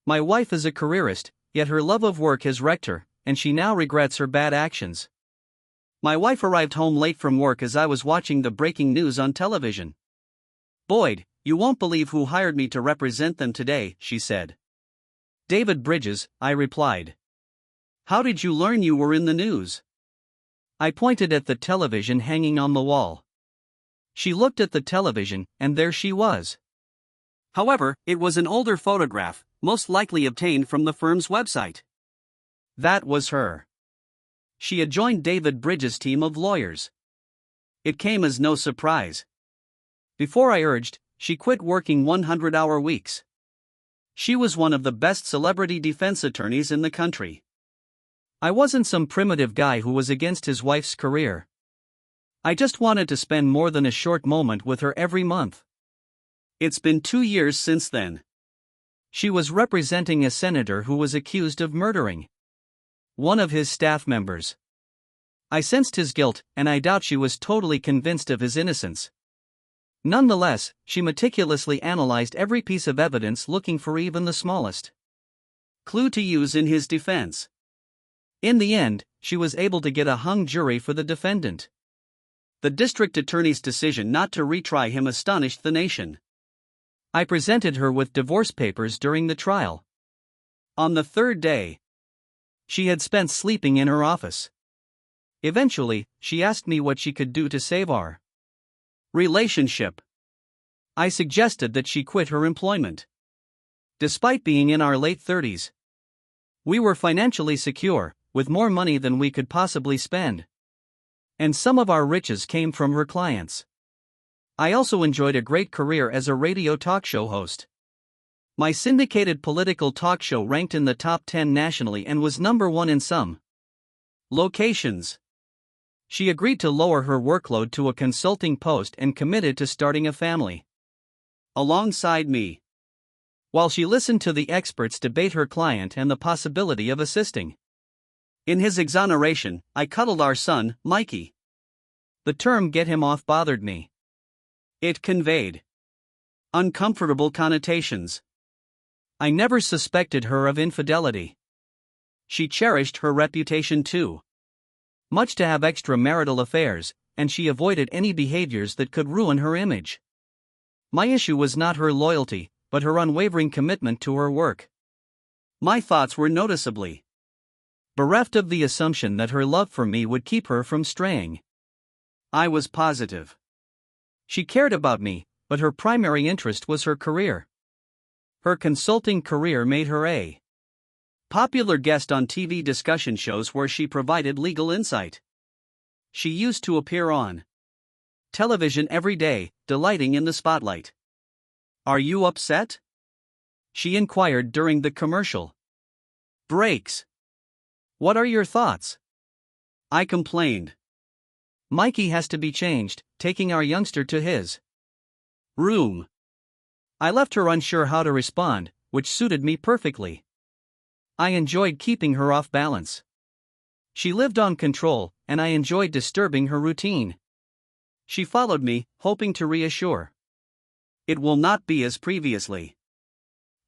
My wife is a careerist, yet her love of work has wrecked her, and she now regrets her bad actions. My wife arrived home late from work as I was watching the breaking news on television. "Boyd, you won't believe who hired me to represent them today," she said. "David Bridges," I replied. "How did you learn you were in the news?" I pointed at the television hanging on the wall. She looked at the television, and there she was. However, it was an older photograph, most likely obtained from the firm's website. That was her. She had joined David Bridges' team of lawyers. It came as no surprise. Before I urged, she quit working 100-hour weeks. She was one of the best celebrity defense attorneys in the country. I wasn't some primitive guy who was against his wife's career. I just wanted to spend more than a short moment with her every month. It's been 2 years since then. She was representing a senator who was accused of murdering one of his staff members. I sensed his guilt, and I doubt she was totally convinced of his innocence. Nonetheless, she meticulously analyzed every piece of evidence, looking for even the smallest clue to use in his defense. In the end, she was able to get a hung jury for the defendant. The district attorney's decision not to retry him astonished the nation. I presented her with divorce papers during the trial. On the third day, she had spent sleeping in her office. Eventually, she asked me what she could do to save our relationship. I suggested that she quit her employment. Despite being in our late 30s, we were financially secure, with more money than we could possibly spend. And some of our riches came from her clients. I also enjoyed a great career as a radio talk show host. My syndicated political talk show ranked in the top 10 nationally and was number 1 in some locations. She agreed to lower her workload to a consulting post and committed to starting a family alongside me, while she listened to the experts debate her client and the possibility of assisting in his exoneration. I cuddled our son, Mikey. The term "get him off" bothered me. It conveyed uncomfortable connotations. I never suspected her of infidelity. She cherished her reputation too much to have extramarital affairs, and she avoided any behaviors that could ruin her image. My issue was not her loyalty, but her unwavering commitment to her work. My thoughts were noticeably bereft of the assumption that her love for me would keep her from straying. I was positive she cared about me, but her primary interest was her career. Her consulting career made her a popular guest on TV discussion shows where she provided legal insight. She used to appear on television every day, delighting in the spotlight. "Are you upset?" she inquired during the commercial breaks. "What are your thoughts?" I complained. "Mikey has to be changed, taking our youngster to his room." I left her unsure how to respond, which suited me perfectly. I enjoyed keeping her off balance. She lived on control, and I enjoyed disturbing her routine. She followed me, hoping to reassure. "It will not be as previously.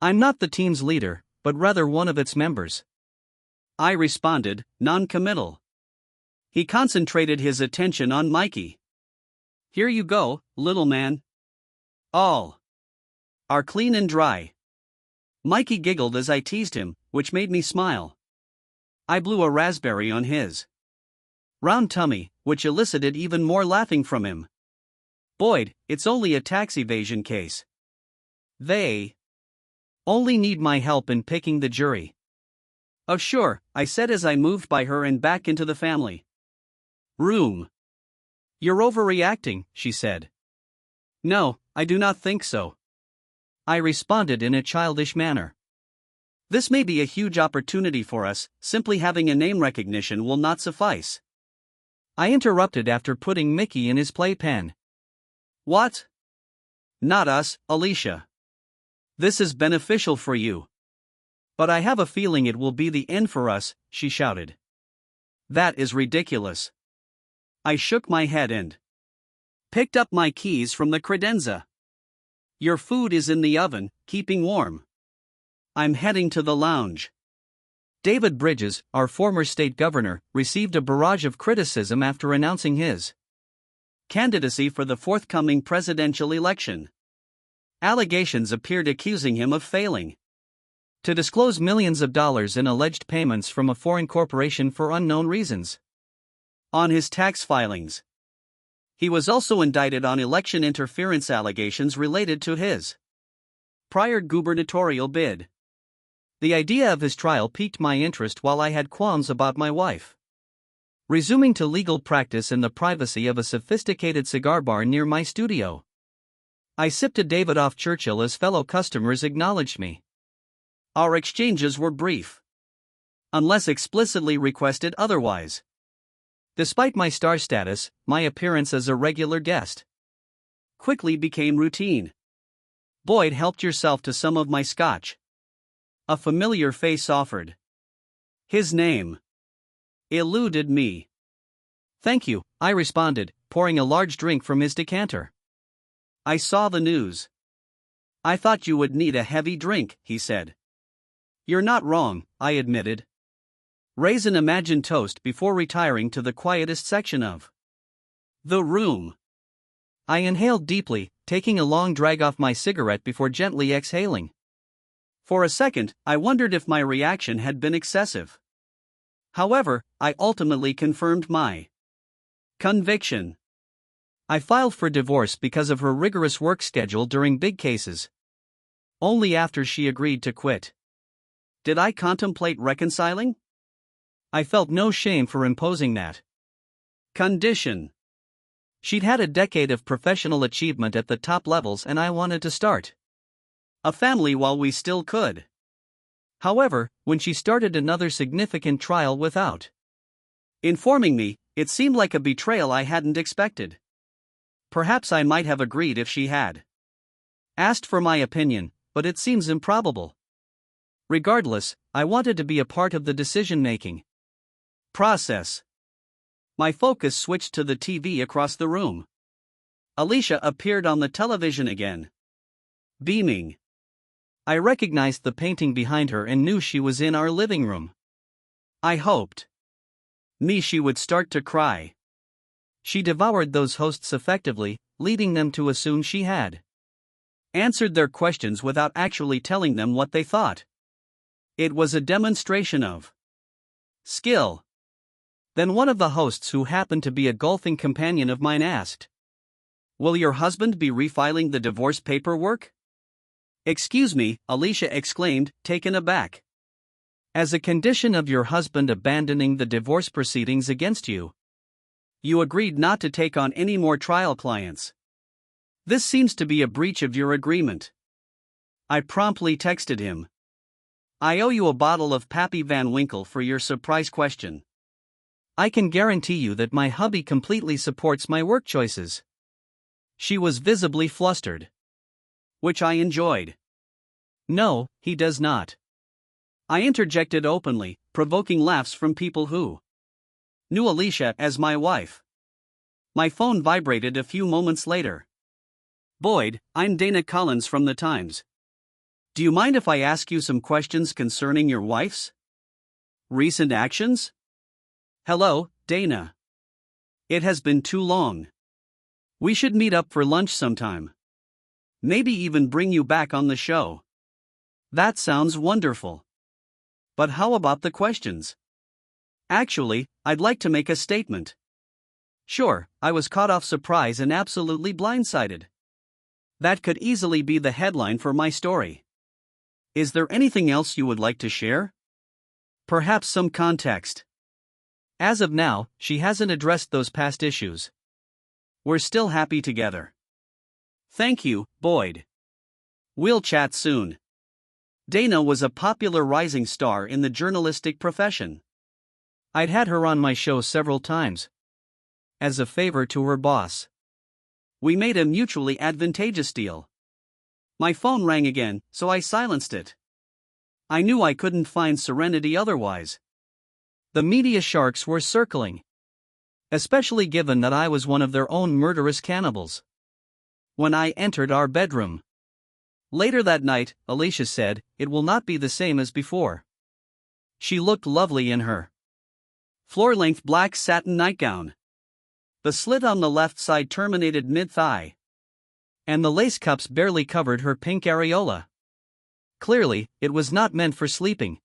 I'm not the team's leader, but rather one of its members." I responded, non-committal. He concentrated his attention on Mikey. "Here you go, little man. All are clean and dry." Mikey giggled as I teased him, which made me smile. I blew a raspberry on his round tummy, which elicited even more laughing from him. "Boyd, it's only a tax evasion case. They only need my help in picking the jury." "Oh sure," I said as I moved by her and back into the family room. "You're overreacting," she said. "No, I do not think so," I responded in a childish manner. "This may be a huge opportunity for us, simply having a name recognition will not suffice." I interrupted after putting Mickey in his playpen. "What? Not us, Alicia. This is beneficial for you." "But I have a feeling it will be the end for us," she shouted. "That is ridiculous." I shook my head and picked up my keys from the credenza. "Your food is in the oven, keeping warm." I'm heading to the lounge. David Bridges, our former state governor, received a barrage of criticism after announcing his candidacy for the forthcoming presidential election. Allegations appeared accusing him of failing to disclose millions of dollars in alleged payments from a foreign corporation for unknown reasons on his tax filings. He was also indicted on election interference allegations related to his prior gubernatorial bid. The idea of his trial piqued my interest while I had qualms about my wife resuming to legal practice in the privacy of a sophisticated cigar bar near my studio. I sipped a Davidoff Churchill as fellow customers acknowledged me. Our exchanges were brief, unless explicitly requested otherwise. Despite my star status, my appearance as a regular guest quickly became routine. Boyd, helped yourself to some of my scotch. A familiar face offered. His name eluded me. Thank you, I responded, pouring a large drink from his decanter. I saw the news. I thought you would need a heavy drink, he said. You're not wrong, I admitted. Raise an imagined toast before retiring to the quietest section of the room. I inhaled deeply, taking a long drag off my cigarette before gently exhaling. For a second, I wondered if my reaction had been excessive. However, I ultimately confirmed my conviction. I filed for divorce because of her rigorous work schedule during big cases. Only after she agreed to quit. Did I contemplate reconciling? I felt no shame for imposing that condition. She'd had a decade of professional achievement at the top levels, and I wanted to start a family while we still could. However, when she started another significant trial without informing me, it seemed like a betrayal I hadn't expected. Perhaps I might have agreed if she had asked for my opinion, but it seems improbable. Regardless, I wanted to be a part of the decision-making process. My focus switched to the TV across the room. Alicia appeared on the television again, beaming. I recognized the painting behind her and knew she was in our living room. I hoped she would start to cry. She devoured those hosts effectively, leading them to assume she had answered their questions without actually telling them what they thought. It was a demonstration of skill. Then one of the hosts, who happened to be a golfing companion of mine, asked, "Will your husband be refiling the divorce paperwork?" "Excuse me," Alicia exclaimed, taken aback. "As a condition of your husband abandoning the divorce proceedings against you, you agreed not to take on any more trial clients. This seems to be a breach of your agreement." I promptly texted him, "I owe you a bottle of Pappy Van Winkle for your surprise question. I can guarantee you that my hubby completely supports my work choices." She was visibly flustered, which I enjoyed. "No, he does not." I interjected openly, provoking laughs from people who knew Alicia as my wife. My phone vibrated a few moments later. "Boyd, I'm Dana Collins from The Times. Do you mind if I ask you some questions concerning your wife's recent actions?" "Hello, Dana. It has been too long. We should meet up for lunch sometime. Maybe even bring you back on the show." "That sounds wonderful. But how about the questions?" "Actually, I'd like to make a statement." Sure, I was caught off surprise and absolutely blindsided. That could easily be the headline for my story. "Is there anything else you would like to share? Perhaps some context?" As of now, she hasn't addressed those past issues. We're still happy together. "Thank you, Boyd. We'll chat soon." Dana was a popular rising star in the journalistic profession. I'd had her on my show several times, as a favor to her boss. We made a mutually advantageous deal. My phone rang again, so I silenced it. I knew I couldn't find serenity otherwise. The media sharks were circling, especially given that I was one of their own murderous cannibals. When I entered our bedroom, Later that night, Alicia said, "It will not be the same as before." She looked lovely in her floor-length black satin nightgown. The slit on the left side terminated mid-thigh, and the lace cups barely covered her pink areola. Clearly, it was not meant for sleeping.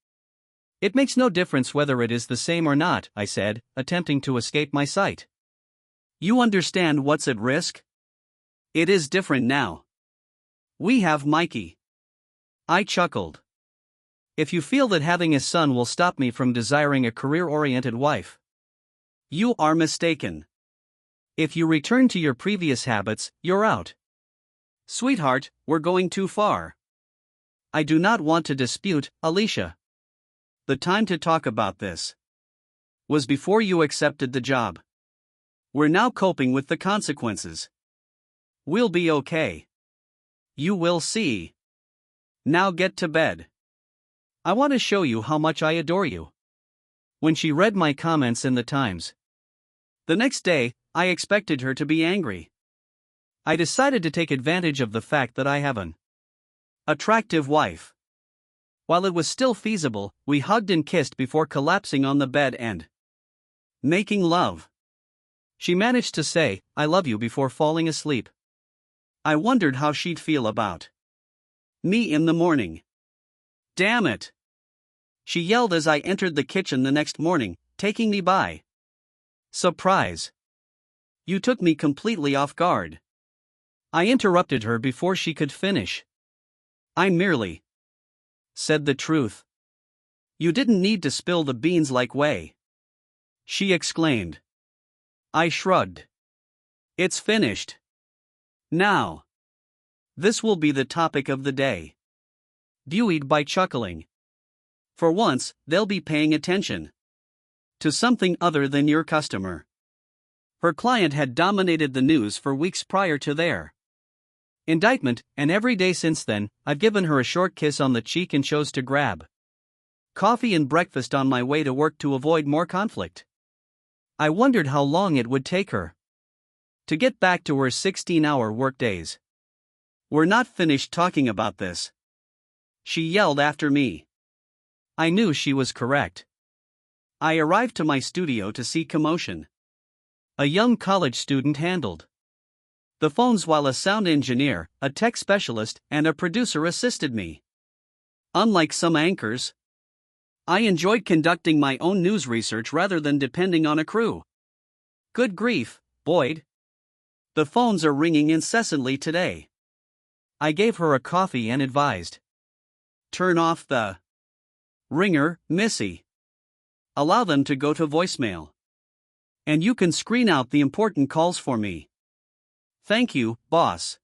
"It makes no difference whether it is the same or not," I said, attempting to escape my sight. "You understand what's at risk? It is different now. We have Mikey." I chuckled. "If you feel that having a son will stop me from desiring a career-oriented wife, you are mistaken. If you return to your previous habits, you're out." "Sweetheart, we're going too far." "I do not want to dispute, Alicia. The time to talk about this was before you accepted the job. We're now coping with the consequences. We'll be okay. You will see. Now get to bed. I want to show you how much I adore you." When she read my comments in the Times the next day, I expected her to be angry. I decided to take advantage of the fact that I have an attractive wife. While it was still feasible, we hugged and kissed before collapsing on the bed and making love. She managed to say, "I love you" before falling asleep. I wondered how she'd feel about me in the morning. "Damn it!" she yelled as I entered the kitchen the next morning, taking me by surprise. "You took me completely off guard." I interrupted her before she could finish. "I merely said the truth. You didn't need to spill the beans like whey," she exclaimed. I shrugged. "It's finished. Now. This will be the topic of the day." Buoyed by chuckling. For once, they'll be paying attention to something other than your customer. Her client had dominated the news for weeks prior to their indictment, and every day since then, I've given her a short kiss on the cheek and chose to grab coffee and breakfast on my way to work to avoid more conflict. I wondered how long it would take her to get back to her 16-hour workdays. "We're not finished talking about this," she yelled after me. I knew she was correct. I arrived to my studio to see commotion. A young college student handled the phones while a sound engineer, a tech specialist, and a producer assisted me. Unlike some anchors, I enjoyed conducting my own news research rather than depending on a crew. Good grief, Boyd. The phones are ringing incessantly today. I gave her a coffee and advised, "Turn off the ringer, Missy. Allow them to go to voicemail. And you can screen out the important calls for me." "Thank you, boss.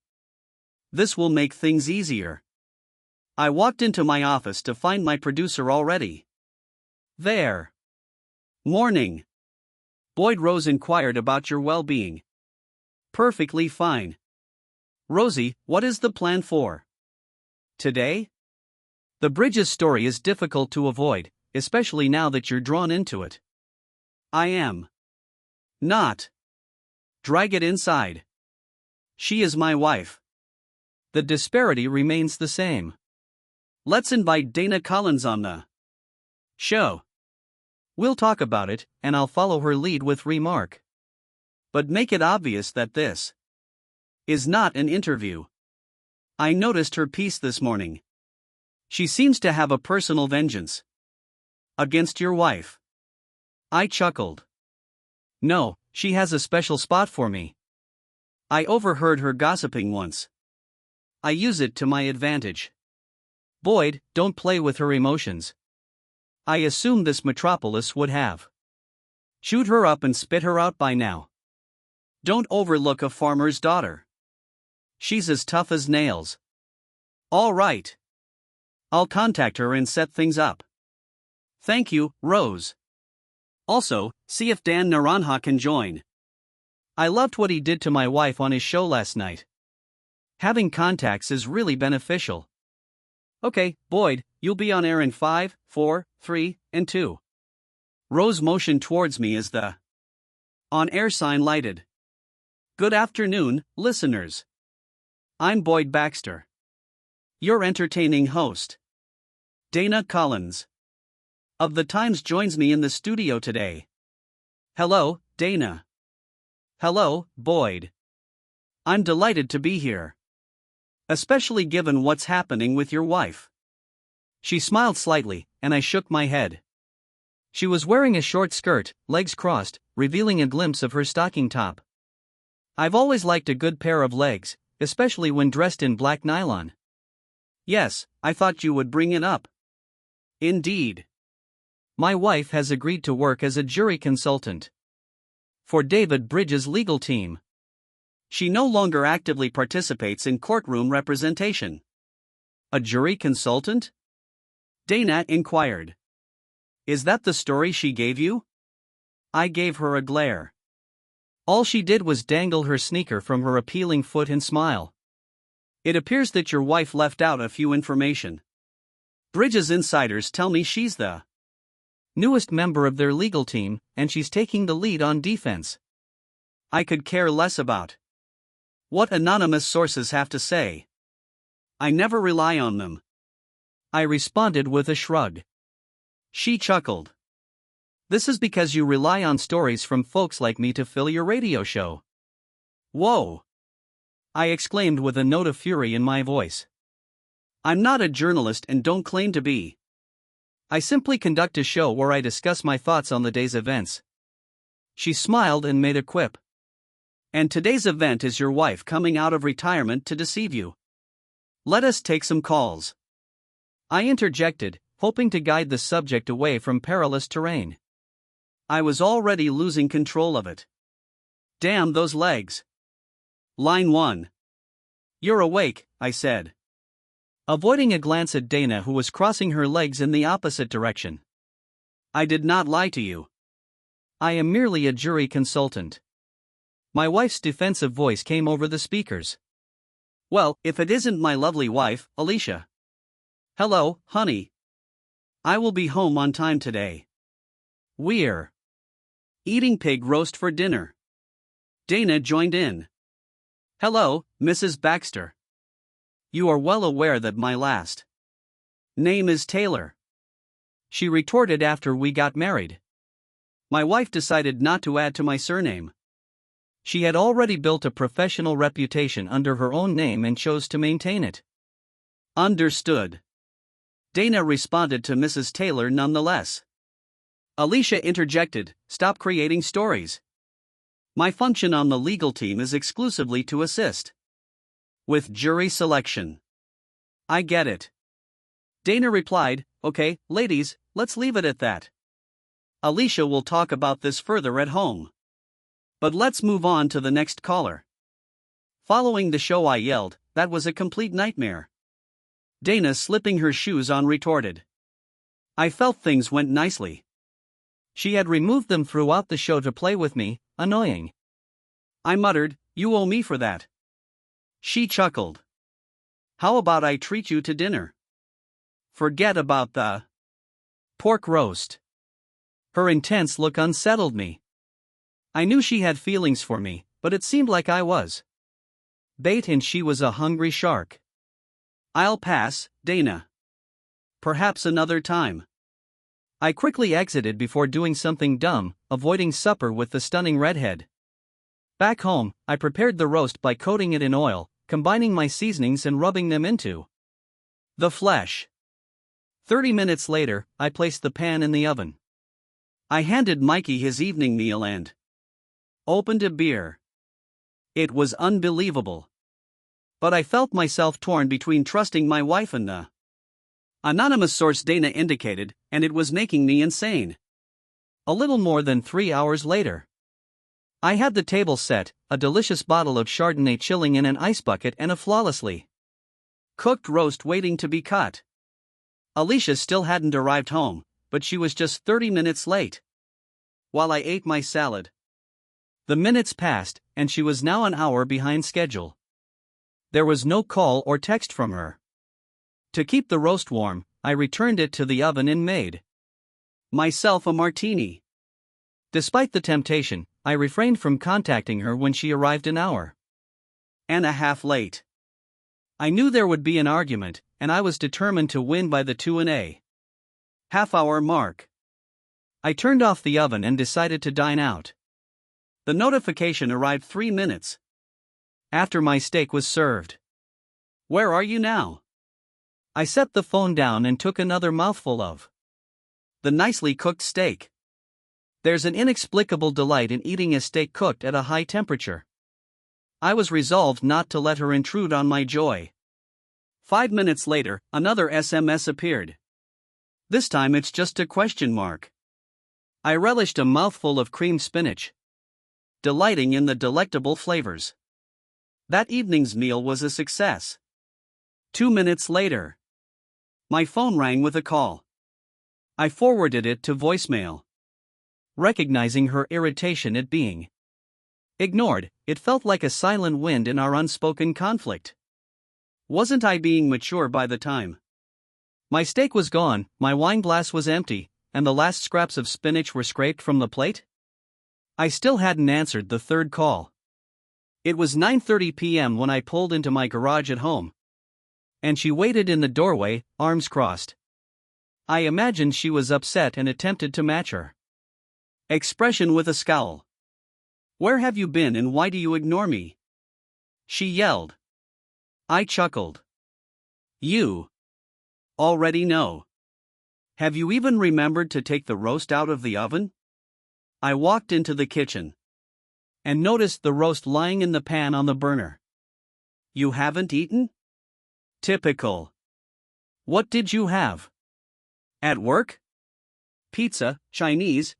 This will make things easier." I walked into my office to find my producer already there. "Morning." Boyd. Rose inquired about your well-being. "Perfectly fine." "Rosie, what is the plan for today?" The Bridges story is difficult to avoid, especially now that you're drawn into it. I am not. Drag it inside. She is my wife. The disparity remains the same. Let's invite Dana Collins on the show. We'll talk about it, and I'll follow her lead with remark. But make it obvious that this is not an interview. I noticed her piece this morning. She seems to have a personal vengeance against your wife. I chuckled. No, she has a special spot for me. I overheard her gossiping once. I use it to my advantage. Boyd, don't play with her emotions. I assumed this metropolis would have chewed her up and spit her out by now. Don't overlook a farmer's daughter. She's as tough as nails. All right. I'll contact her and set things up. Thank you, Rose. Also, see if Dan Naranja can join. I loved what he did to my wife on his show last night. Having contacts is really beneficial. Okay, Boyd, you'll be on air in 5, 4, 3, and 2. Rose motioned towards me as the on-air sign lighted. Good afternoon, listeners. I'm Boyd Baxter. Your entertaining host, Dana Collins, of The Times, joins me in the studio today. Hello, Dana. Hello, Boyd. I'm delighted to be here. Especially given what's happening with your wife. She smiled slightly, and I shook my head. She was wearing a short skirt, legs crossed, revealing a glimpse of her stocking top. I've always liked a good pair of legs, especially when dressed in black nylon. Yes, I thought you would bring it up. Indeed. My wife has agreed to work as a jury consultant for David Bridges' legal team. She no longer actively participates in courtroom representation. A jury consultant? Dana inquired. Is that the story she gave you? I gave her a glare. All she did was dangle her sneaker from her appealing foot and smile. It appears that your wife left out a few information. Bridges insiders tell me she's the newest member of their legal team, and she's taking the lead on defense. I could care less about what anonymous sources have to say. I never rely on them. I responded with a shrug. She chuckled. This is because you rely on stories from folks like me to fill your radio show. Whoa! I exclaimed with a note of fury in my voice. I'm not a journalist and don't claim to be. I simply conduct a show where I discuss my thoughts on the day's events. She smiled and made a quip. And today's event is your wife coming out of retirement to deceive you. Let us take some calls. I interjected, hoping to guide the subject away from perilous terrain. I was already losing control of it. Damn those legs. Line 1. You're awake, I said, avoiding a glance at Dana, who was crossing her legs in the opposite direction. I did not lie to you. I am merely a jury consultant. My wife's defensive voice came over the speakers. Well, if it isn't my lovely wife, Alicia. Hello, honey. I will be home on time today. We're eating pig roast for dinner. Dana joined in. Hello, Mrs. Baxter. You are well aware that my last name is Taylor. She retorted after we got married. My wife decided not to add to my surname. She had already built a professional reputation under her own name and chose to maintain it. Understood. Dana responded to Mrs. Taylor nonetheless. Alicia interjected, stop creating stories. My function on the legal team is exclusively to assist with jury selection. I get it. Dana replied, okay, ladies, let's leave it at that. Alicia will talk about this further at home. But let's move on to the next caller. Following the show, I yelled, that was a complete nightmare. Dana, slipping her shoes on, retorted. I felt things went nicely. She had removed them throughout the show to play with me, annoying. I muttered, you owe me for that. She chuckled. How about I treat you to dinner? Forget about the pork roast. Her intense look unsettled me. I knew she had feelings for me, but it seemed like I was bait and she was a hungry shark. I'll pass, Dana. Perhaps another time. I quickly exited before doing something dumb, avoiding supper with the stunning redhead. Back home, I prepared the roast by coating it in oil, combining my seasonings and rubbing them into the flesh. 30 minutes later, I placed the pan in the oven. I handed Mikey his evening meal and opened a beer. It was unbelievable. But I felt myself torn between trusting my wife and the anonymous source Dana indicated, and it was making me insane. A little more than 3 hours later, I had the table set, a delicious bottle of Chardonnay chilling in an ice bucket and a flawlessly cooked roast waiting to be cut. Alicia still hadn't arrived home, but she was just 30 minutes late. While I ate my salad, the minutes passed, and she was now an hour behind schedule. There was no call or text from her. To keep the roast warm, I returned it to the oven and made myself a martini. Despite the temptation, I refrained from contacting her when she arrived an hour and a half late. I knew there would be an argument, and I was determined to win by the 2.5 hour mark. I turned off the oven and decided to dine out. The notification arrived 3 minutes after my steak was served. Where are you now? I set the phone down and took another mouthful of the nicely cooked steak. There's an inexplicable delight in eating a steak cooked at a high temperature. I was resolved not to let her intrude on my joy. 5 minutes later, another SMS appeared. This time it's just a question mark. I relished a mouthful of creamed spinach, delighting in the delectable flavors. That evening's meal was a success. 2 minutes later, my phone rang with a call. I forwarded it to voicemail. Recognizing her irritation at being ignored, it felt like a silent wind in our unspoken conflict. Wasn't I being mature by the time? My steak was gone, my wine glass was empty, and the last scraps of spinach were scraped from the plate? I still hadn't answered the third call. It was 9:30 p.m. when I pulled into my garage at home. And she waited in the doorway, arms crossed. I imagined she was upset and attempted to match her expression with a scowl. Where have you been and why do you ignore me? She yelled. I chuckled. You already know. Have you even remembered to take the roast out of the oven? I walked into the kitchen and noticed the roast lying in the pan on the burner. You haven't eaten? Typical. What did you have? At work? Pizza, Chinese.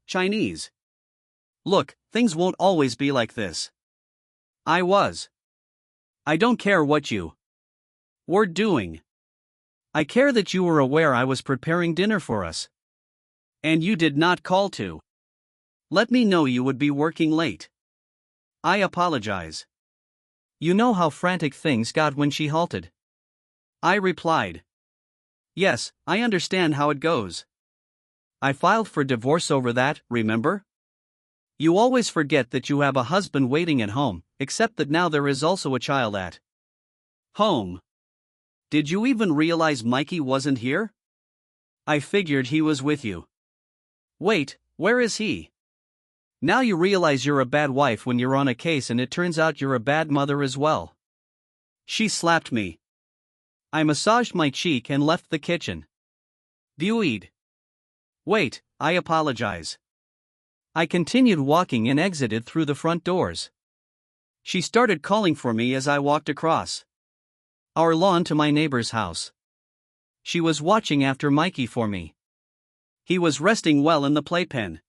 Look, things won't always be like this. I don't care what you were doing. I care that you were aware I was preparing dinner for us. And you did not call to let me know you would be working late. I apologize. You know how frantic things got when she halted. I replied. Yes, I understand how it goes. I filed for divorce over that, remember? You always forget that you have a husband waiting at home, except that now there is also a child at home. Did you even realize Mikey wasn't here? I figured he was with you. Wait, where is he? Now you realize you're a bad wife when you're on a case and it turns out you're a bad mother as well. She slapped me. I massaged my cheek and left the kitchen. Buoyed. Wait, I apologize. I continued walking and exited through the front doors. She started calling for me as I walked across our lawn to my neighbor's house. She was watching after Mikey for me. He was resting well in the playpen.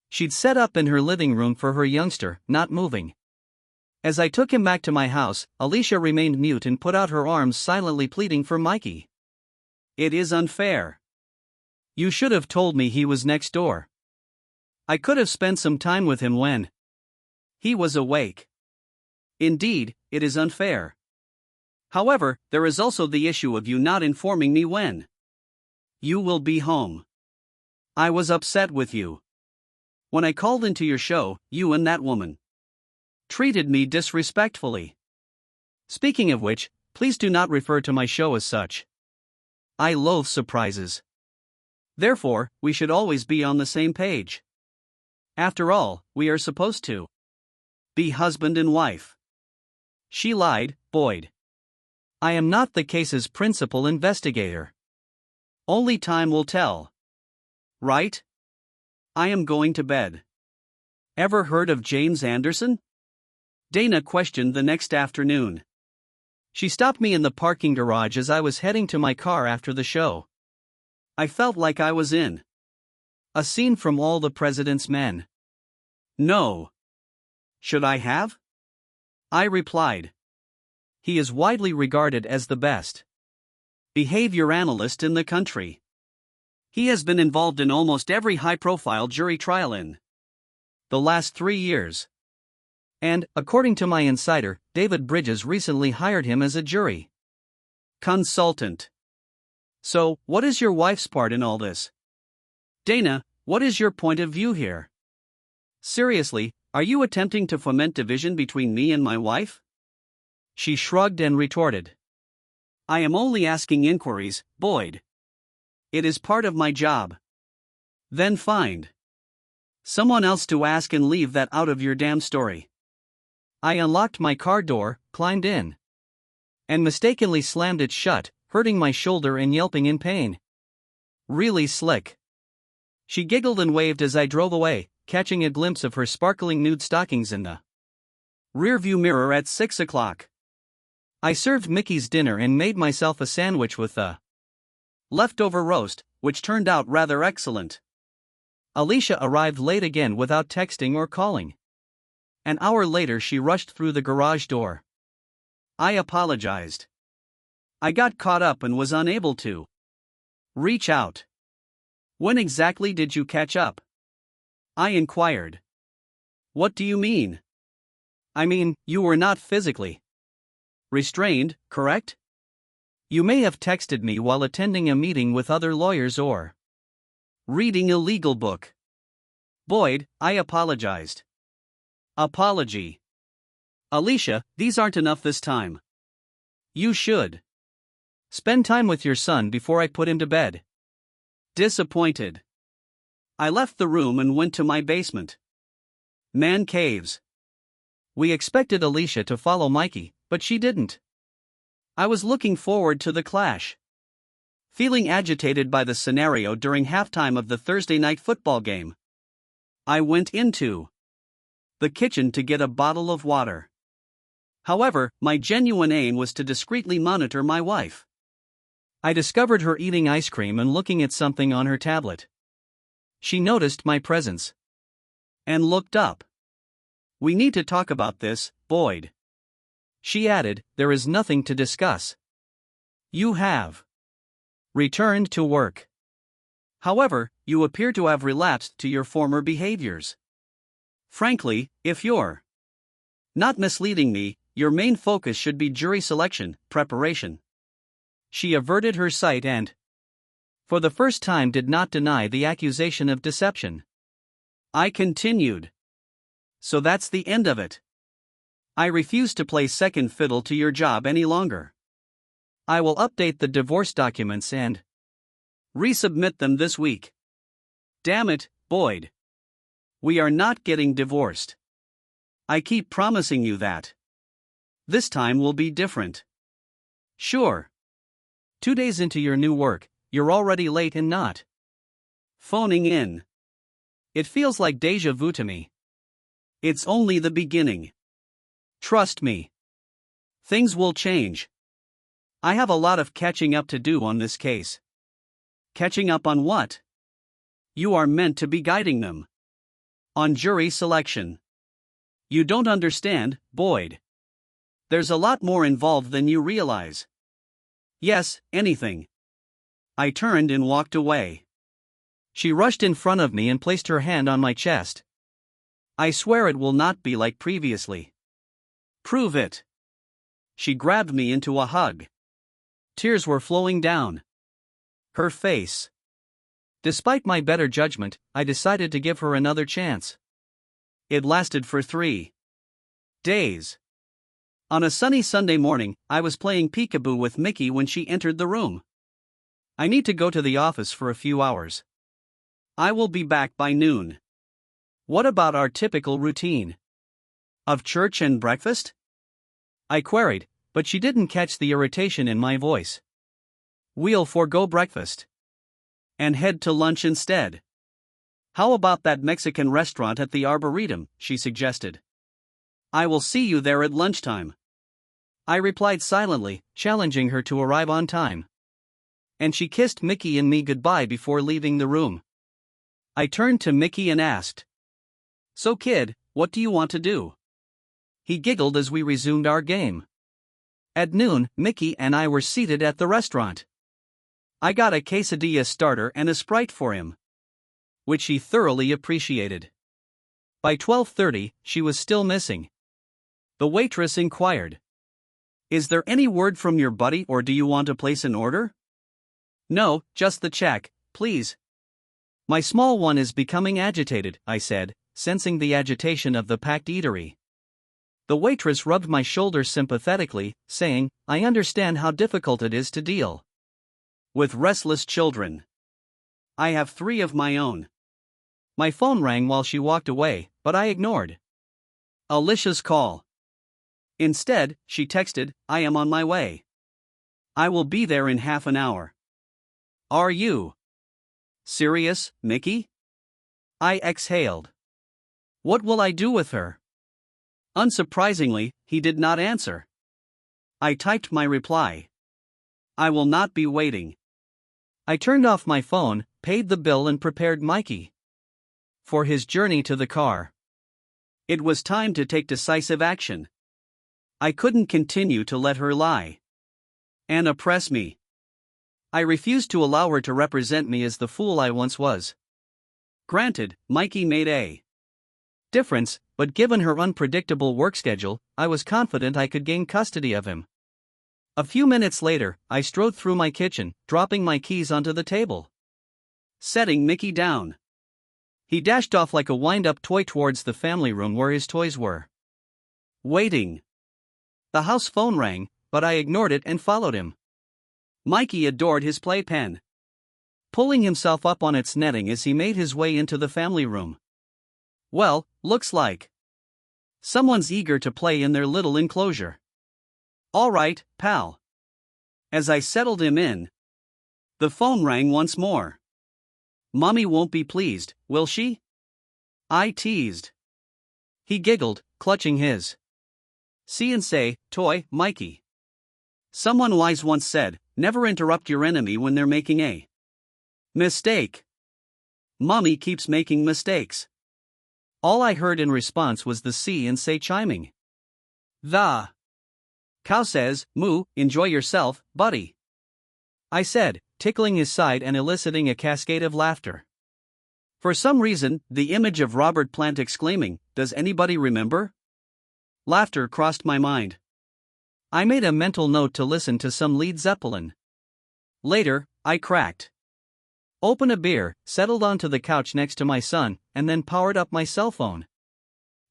She'd set up in her living room for her youngster, not moving. As I took him back to my house, Alicia remained mute and put out her arms silently pleading for Mikey. It is unfair. You should have told me he was next door. I could have spent some time with him when he was awake. Indeed, it is unfair. However, there is also the issue of you not informing me when you will be home. I was upset with you. When I called into your show, you and that woman treated me disrespectfully. Speaking of which, please do not refer to my show as such. I loathe surprises. Therefore, we should always be on the same page. After all, we are supposed to be husband and wife. She lied, Boyd. I am not the case's principal investigator. Only time will tell. Right? I am going to bed. Ever heard of James Anderson? Dana questioned the next afternoon. She stopped me in the parking garage as I was heading to my car after the show. I felt like I was in a scene from All the President's Men. No. Should I have? I replied. He is widely regarded as the best behavior analyst in the country. He has been involved in almost every high-profile jury trial in the last 3 years. And, according to my insider, David Bridges recently hired him as a jury consultant. So, what is your wife's part in all this? Dana, what is your point of view here? Seriously, are you attempting to foment division between me and my wife? She shrugged and retorted. I am only asking inquiries, Boyd. It is part of my job. Then find someone else to ask and leave that out of your damn story. I unlocked my car door, climbed in, and mistakenly slammed it shut, hurting my shoulder and yelping in pain. Really slick. She giggled and waved as I drove away, catching a glimpse of her sparkling nude stockings in the rearview mirror at 6 o'clock. I served Mickey's dinner and made myself a sandwich with the leftover roast, which turned out rather excellent. Alicia arrived late again without texting or calling. An hour later she rushed through the garage door. I apologized. I got caught up and was unable to reach out. When exactly did you catch up? I inquired. What do you mean? I mean, you were not physically restrained, correct? You may have texted me while attending a meeting with other lawyers or reading a legal book. Boyd, I apologized. Apology. Alicia, these aren't enough this time. You should spend time with your son before I put him to bed. Disappointed. I left the room and went to my basement. Man caves. We expected Alicia to follow Mikey, but she didn't. I was looking forward to the clash. Feeling agitated by the scenario during halftime of the Thursday night football game, I went into the kitchen to get a bottle of water. However, my genuine aim was to discreetly monitor my wife. I discovered her eating ice cream and looking at something on her tablet. She noticed my presence and looked up. We need to talk about this, Boyd. She added, there is nothing to discuss. You have returned to work. However, you appear to have relapsed to your former behaviors. Frankly, if you're not misleading me, your main focus should be jury selection, preparation. She averted her sight and, for the first time, did not deny the accusation of deception. I continued. So that's the end of it. I refuse to play second fiddle to your job any longer. I will update the divorce documents and resubmit them this week. Damn it, Boyd. We are not getting divorced. I keep promising you that. This time will be different. Sure. 2 days into your new work, you're already late and not phoning in. It feels like déjà vu to me. It's only the beginning. Trust me. Things will change. I have a lot of catching up to do on this case. Catching up on what? You are meant to be guiding them. On jury selection. You don't understand, Boyd. There's a lot more involved than you realize. Yes, anything. I turned and walked away. She rushed in front of me and placed her hand on my chest. I swear it will not be like previously. Prove it. She grabbed me into a hug. Tears were flowing down her face. Despite my better judgment, I decided to give her another chance. It lasted for 3 days. On a sunny Sunday morning, I was playing peekaboo with Mickey when she entered the room. I need to go to the office for a few hours. I will be back by noon. What about our typical routine of church and breakfast? I queried, but she didn't catch the irritation in my voice. We'll forego breakfast and head to lunch instead. How about that Mexican restaurant at the Arboretum, she suggested. I will see you there at lunchtime. I replied silently, challenging her to arrive on time. And she kissed Mickey and me goodbye before leaving the room. I turned to Mickey and asked, So kid, what do you want to do? He giggled as we resumed our game. At noon, Mickey and I were seated at the restaurant. I got a quesadilla starter and a Sprite for him, which he thoroughly appreciated. By 12:30, she was still missing. The waitress inquired, Is there any word from your buddy or do you want to place an order? No, just the check, please. My small one is becoming agitated, I said, sensing the agitation of the packed eatery. The waitress rubbed my shoulder sympathetically, saying, "I understand how difficult it is to deal with restless children. I have 3 of my own." My phone rang while she walked away, but I ignored Alicia's call. Instead, she texted, "I am on my way. I will be there in half an hour." "Are you serious, Mickey?" I exhaled. "What will I do with her?" Unsurprisingly, he did not answer. I typed my reply. "I will not be waiting." I turned off my phone, paid the bill, and prepared Mikey for his journey to the car. It was time to take decisive action. I couldn't continue to let her lie and oppress me. I refused to allow her to represent me as the fool I once was. Granted, Mikey made a difference, but given her unpredictable work schedule, I was confident I could gain custody of him. A few minutes later, I strode through my kitchen, dropping my keys onto the table, setting Mickey down. He dashed off like a wind-up toy towards the family room where his toys were waiting. The house phone rang, but I ignored it and followed him. Mikey adored his playpen, pulling himself up on its netting as he made his way into the family room. "Well, looks like someone's eager to play in their little enclosure. All right, pal." As I settled him in, the phone rang once more. "Mommy won't be pleased, will she?" I teased. He giggled, clutching his see and say toy, Mikey. Someone wise once said, "Never interrupt your enemy when they're making a mistake." Mommy keeps making mistakes. All I heard in response was the see and say chiming. "The cow says, moo, enjoy yourself, buddy," I said, tickling his side and eliciting a cascade of laughter. For some reason, the image of Robert Plant exclaiming, "Does anybody remember?" Laughter crossed my mind. I made a mental note to listen to some Led Zeppelin. Later, I cracked open a beer, settled onto the couch next to my son, and then powered up my cell phone.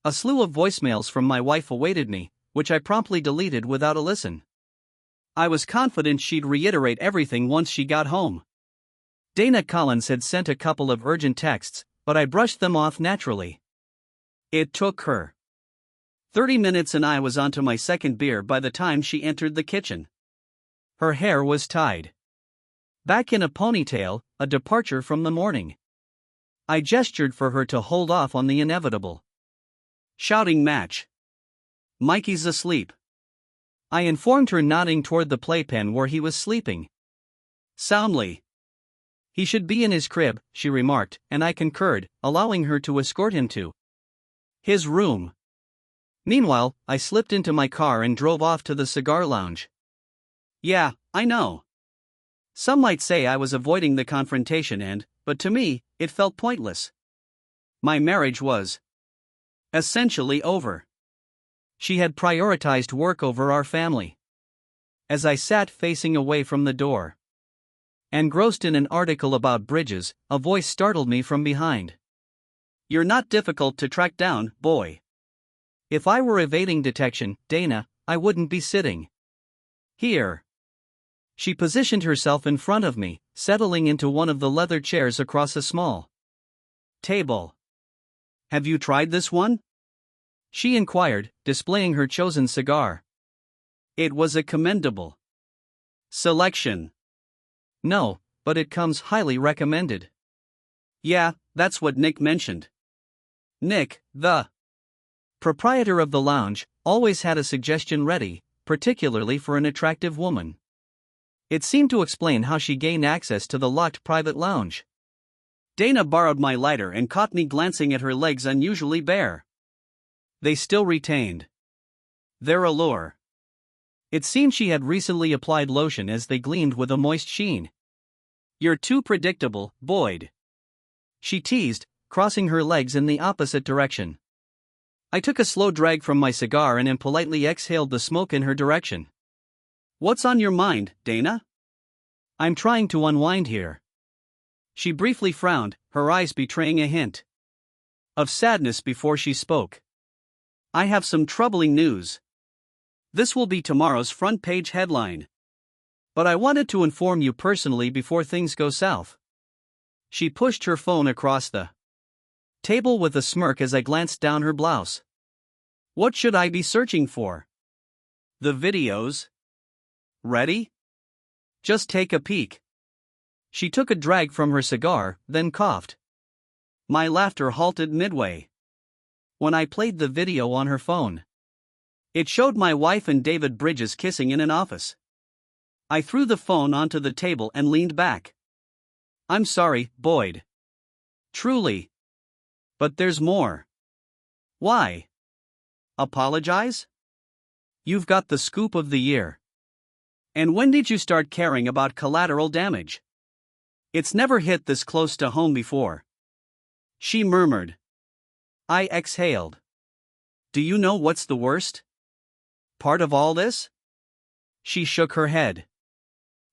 A slew of voicemails from my wife awaited me, which I promptly deleted without a listen. I was confident she'd reiterate everything once she got home. Dana Collins had sent a couple of urgent texts, but I brushed them off naturally. It took her 30 minutes and I was onto my second beer by the time she entered the kitchen. Her hair was tied back in a ponytail, a departure from the morning. I gestured for her to hold off on the inevitable shouting match. "Mikey's asleep," I informed her, nodding toward the playpen where he was sleeping soundly. "He should be in his crib," she remarked, and I concurred, allowing her to escort him to his room. Meanwhile, I slipped into my car and drove off to the cigar lounge. Yeah, I know. Some might say I was avoiding the confrontation but to me, it felt pointless. My marriage was essentially over. She had prioritized work over our family. As I sat facing away from the door, engrossed in an article about bridges, a voice startled me from behind. "You're not difficult to track down, boy." If I were evading detection, Dana, I wouldn't be sitting here. She positioned herself in front of me, settling into one of the leather chairs across a small table. "Have you tried this one?" she inquired, displaying her chosen cigar. It was a commendable selection. "No, but it comes highly recommended." "Yeah, that's what Nick mentioned." Nick, the proprietor of the lounge, always had a suggestion ready, particularly for an attractive woman. It seemed to explain how she gained access to the locked private lounge. Dana borrowed my lighter and caught me glancing at her legs unusually bare. They still retained their allure. It seemed she had recently applied lotion as they gleamed with a moist sheen. "You're too predictable, Boyd," she teased, crossing her legs in the opposite direction. I took a slow drag from my cigar and impolitely exhaled the smoke in her direction. "What's on your mind, Dana?" "I'm trying to unwind here." She briefly frowned, her eyes betraying a hint of sadness before she spoke. I have some troubling news. This will be tomorrow's front page headline. But I wanted to inform you personally before things go south. She pushed her phone across the table with a smirk as I glanced down her blouse. What should I be searching for? The videos. Ready? Just take a peek. She took a drag from her cigar, then coughed. My laughter halted midway when I played the video on her phone. It showed my wife and David Bridges kissing in an office. I threw the phone onto the table and leaned back. I'm sorry, Boyd. Truly. But there's more. Why? Apologize? You've got the scoop of the year. And when did you start caring about collateral damage? It's never hit this close to home before. She murmured. I exhaled. Do you know what's the worst part of all this? She shook her head.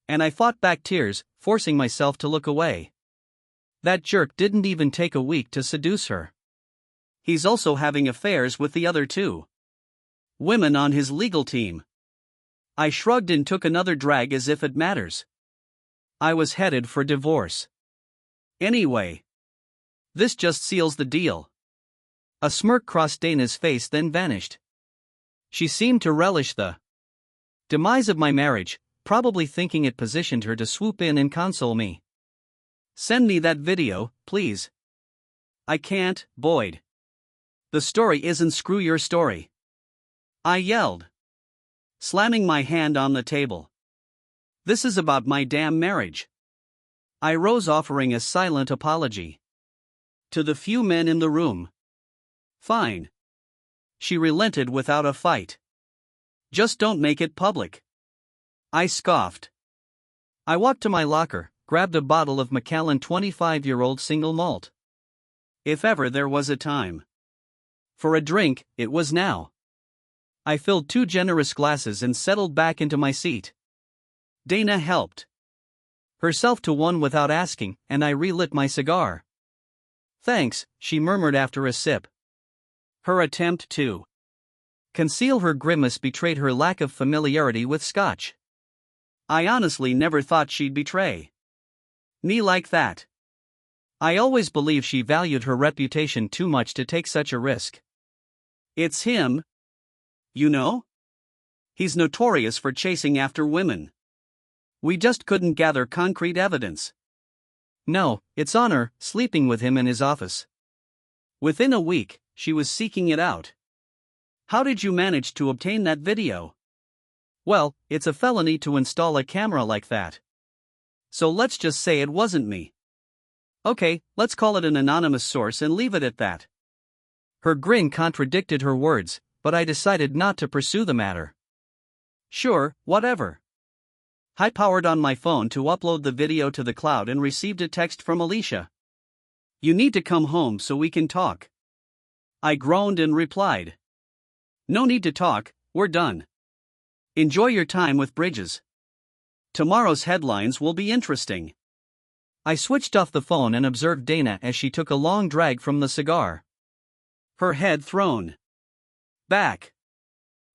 And I fought back tears, forcing myself to look away. That jerk didn't even take a week to seduce her. He's also having affairs with the other two women on his legal team. I shrugged and took another drag as if it matters. I was headed for divorce. Anyway, this just seals the deal. A smirk crossed Dana's face then vanished. She seemed to relish the demise of my marriage, probably thinking it positioned her to swoop in and console me. Send me that video, please. I can't, Boyd. The story isn't screw your story. I yelled, slamming my hand on the table. This is about my damn marriage. I rose, offering a silent apology to the few men in the room. Fine. She relented without a fight. Just don't make it public. I scoffed. I walked to my locker, grabbed a bottle of Macallan 25-year-old single malt. If ever there was a time for a drink, it was now. I filled 2 generous glasses and settled back into my seat. Dana helped herself to one without asking, and I relit my cigar. Thanks, she murmured after a sip. Her attempt to conceal her grimace betrayed her lack of familiarity with scotch. I honestly never thought she'd betray me like that. I always believed she valued her reputation too much to take such a risk. It's him, you know? He's notorious for chasing after women. We just couldn't gather concrete evidence. No, it's on her, sleeping with him in his office. Within a week, she was seeking it out. How did you manage to obtain that video? Well, it's a felony to install a camera like that. So let's just say it wasn't me. Okay, let's call it an anonymous source and leave it at that. Her grin contradicted her words, but I decided not to pursue the matter. Sure, whatever. I powered on my phone to upload the video to the cloud and received a text from Alicia. You need to come home so we can talk. I groaned and replied. No need to talk, we're done. Enjoy your time with Bridges. Tomorrow's headlines will be interesting. I switched off the phone and observed Dana as she took a long drag from the cigar. Her head thrown back.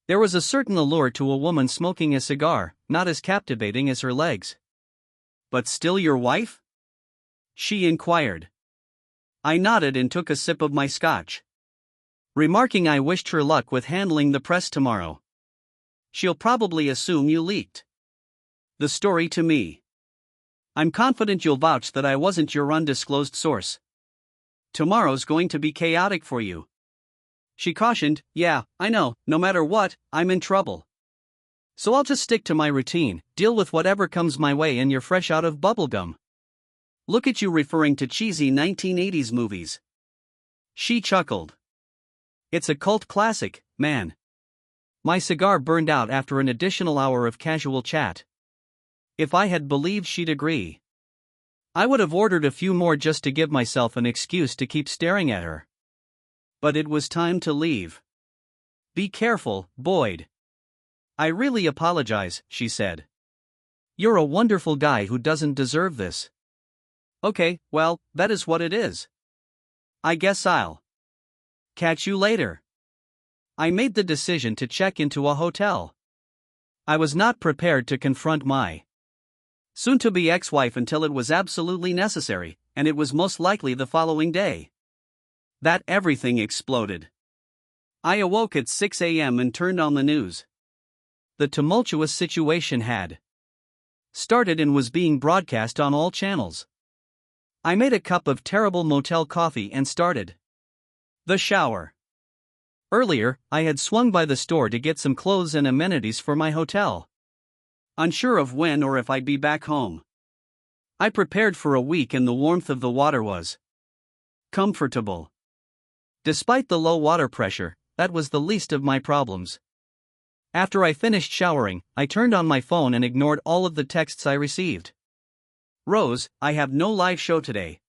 There was a certain allure to a woman smoking a cigar, not as captivating as her legs. But still your wife? She inquired. I nodded and took a sip of my scotch, remarking I wished her luck with handling the press tomorrow. She'll probably assume you leaked the story to me. I'm confident you'll vouch that I wasn't your undisclosed source. Tomorrow's going to be chaotic for you. She cautioned. Yeah, I know, no matter what, I'm in trouble. So I'll just stick to my routine, deal with whatever comes my way, and you're fresh out of bubblegum. Look at you referring to cheesy 1980s movies. She chuckled. It's a cult classic, man. My cigar burned out after an additional hour of casual chat. If I had believed she'd agree, I would have ordered a few more just to give myself an excuse to keep staring at her. But it was time to leave. Be careful, Boyd. I really apologize, she said. You're a wonderful guy who doesn't deserve this. Okay, well, that is what it is. I guess I'll catch you later. I made the decision to check into a hotel. I was not prepared to confront my soon-to-be ex-wife until it was absolutely necessary, and it was most likely the following day that everything exploded. I awoke at 6 a.m. and turned on the news. The tumultuous situation had started and was being broadcast on all channels. I made a cup of terrible motel coffee and started the shower. Earlier, I had swung by the store to get some clothes and amenities for my hotel, unsure of when or if I'd be back home. I prepared for a week and the warmth of the water was comfortable. Despite the low water pressure, that was the least of my problems. After I finished showering, I turned on my phone and ignored all of the texts I received. Rose, I have no live show today.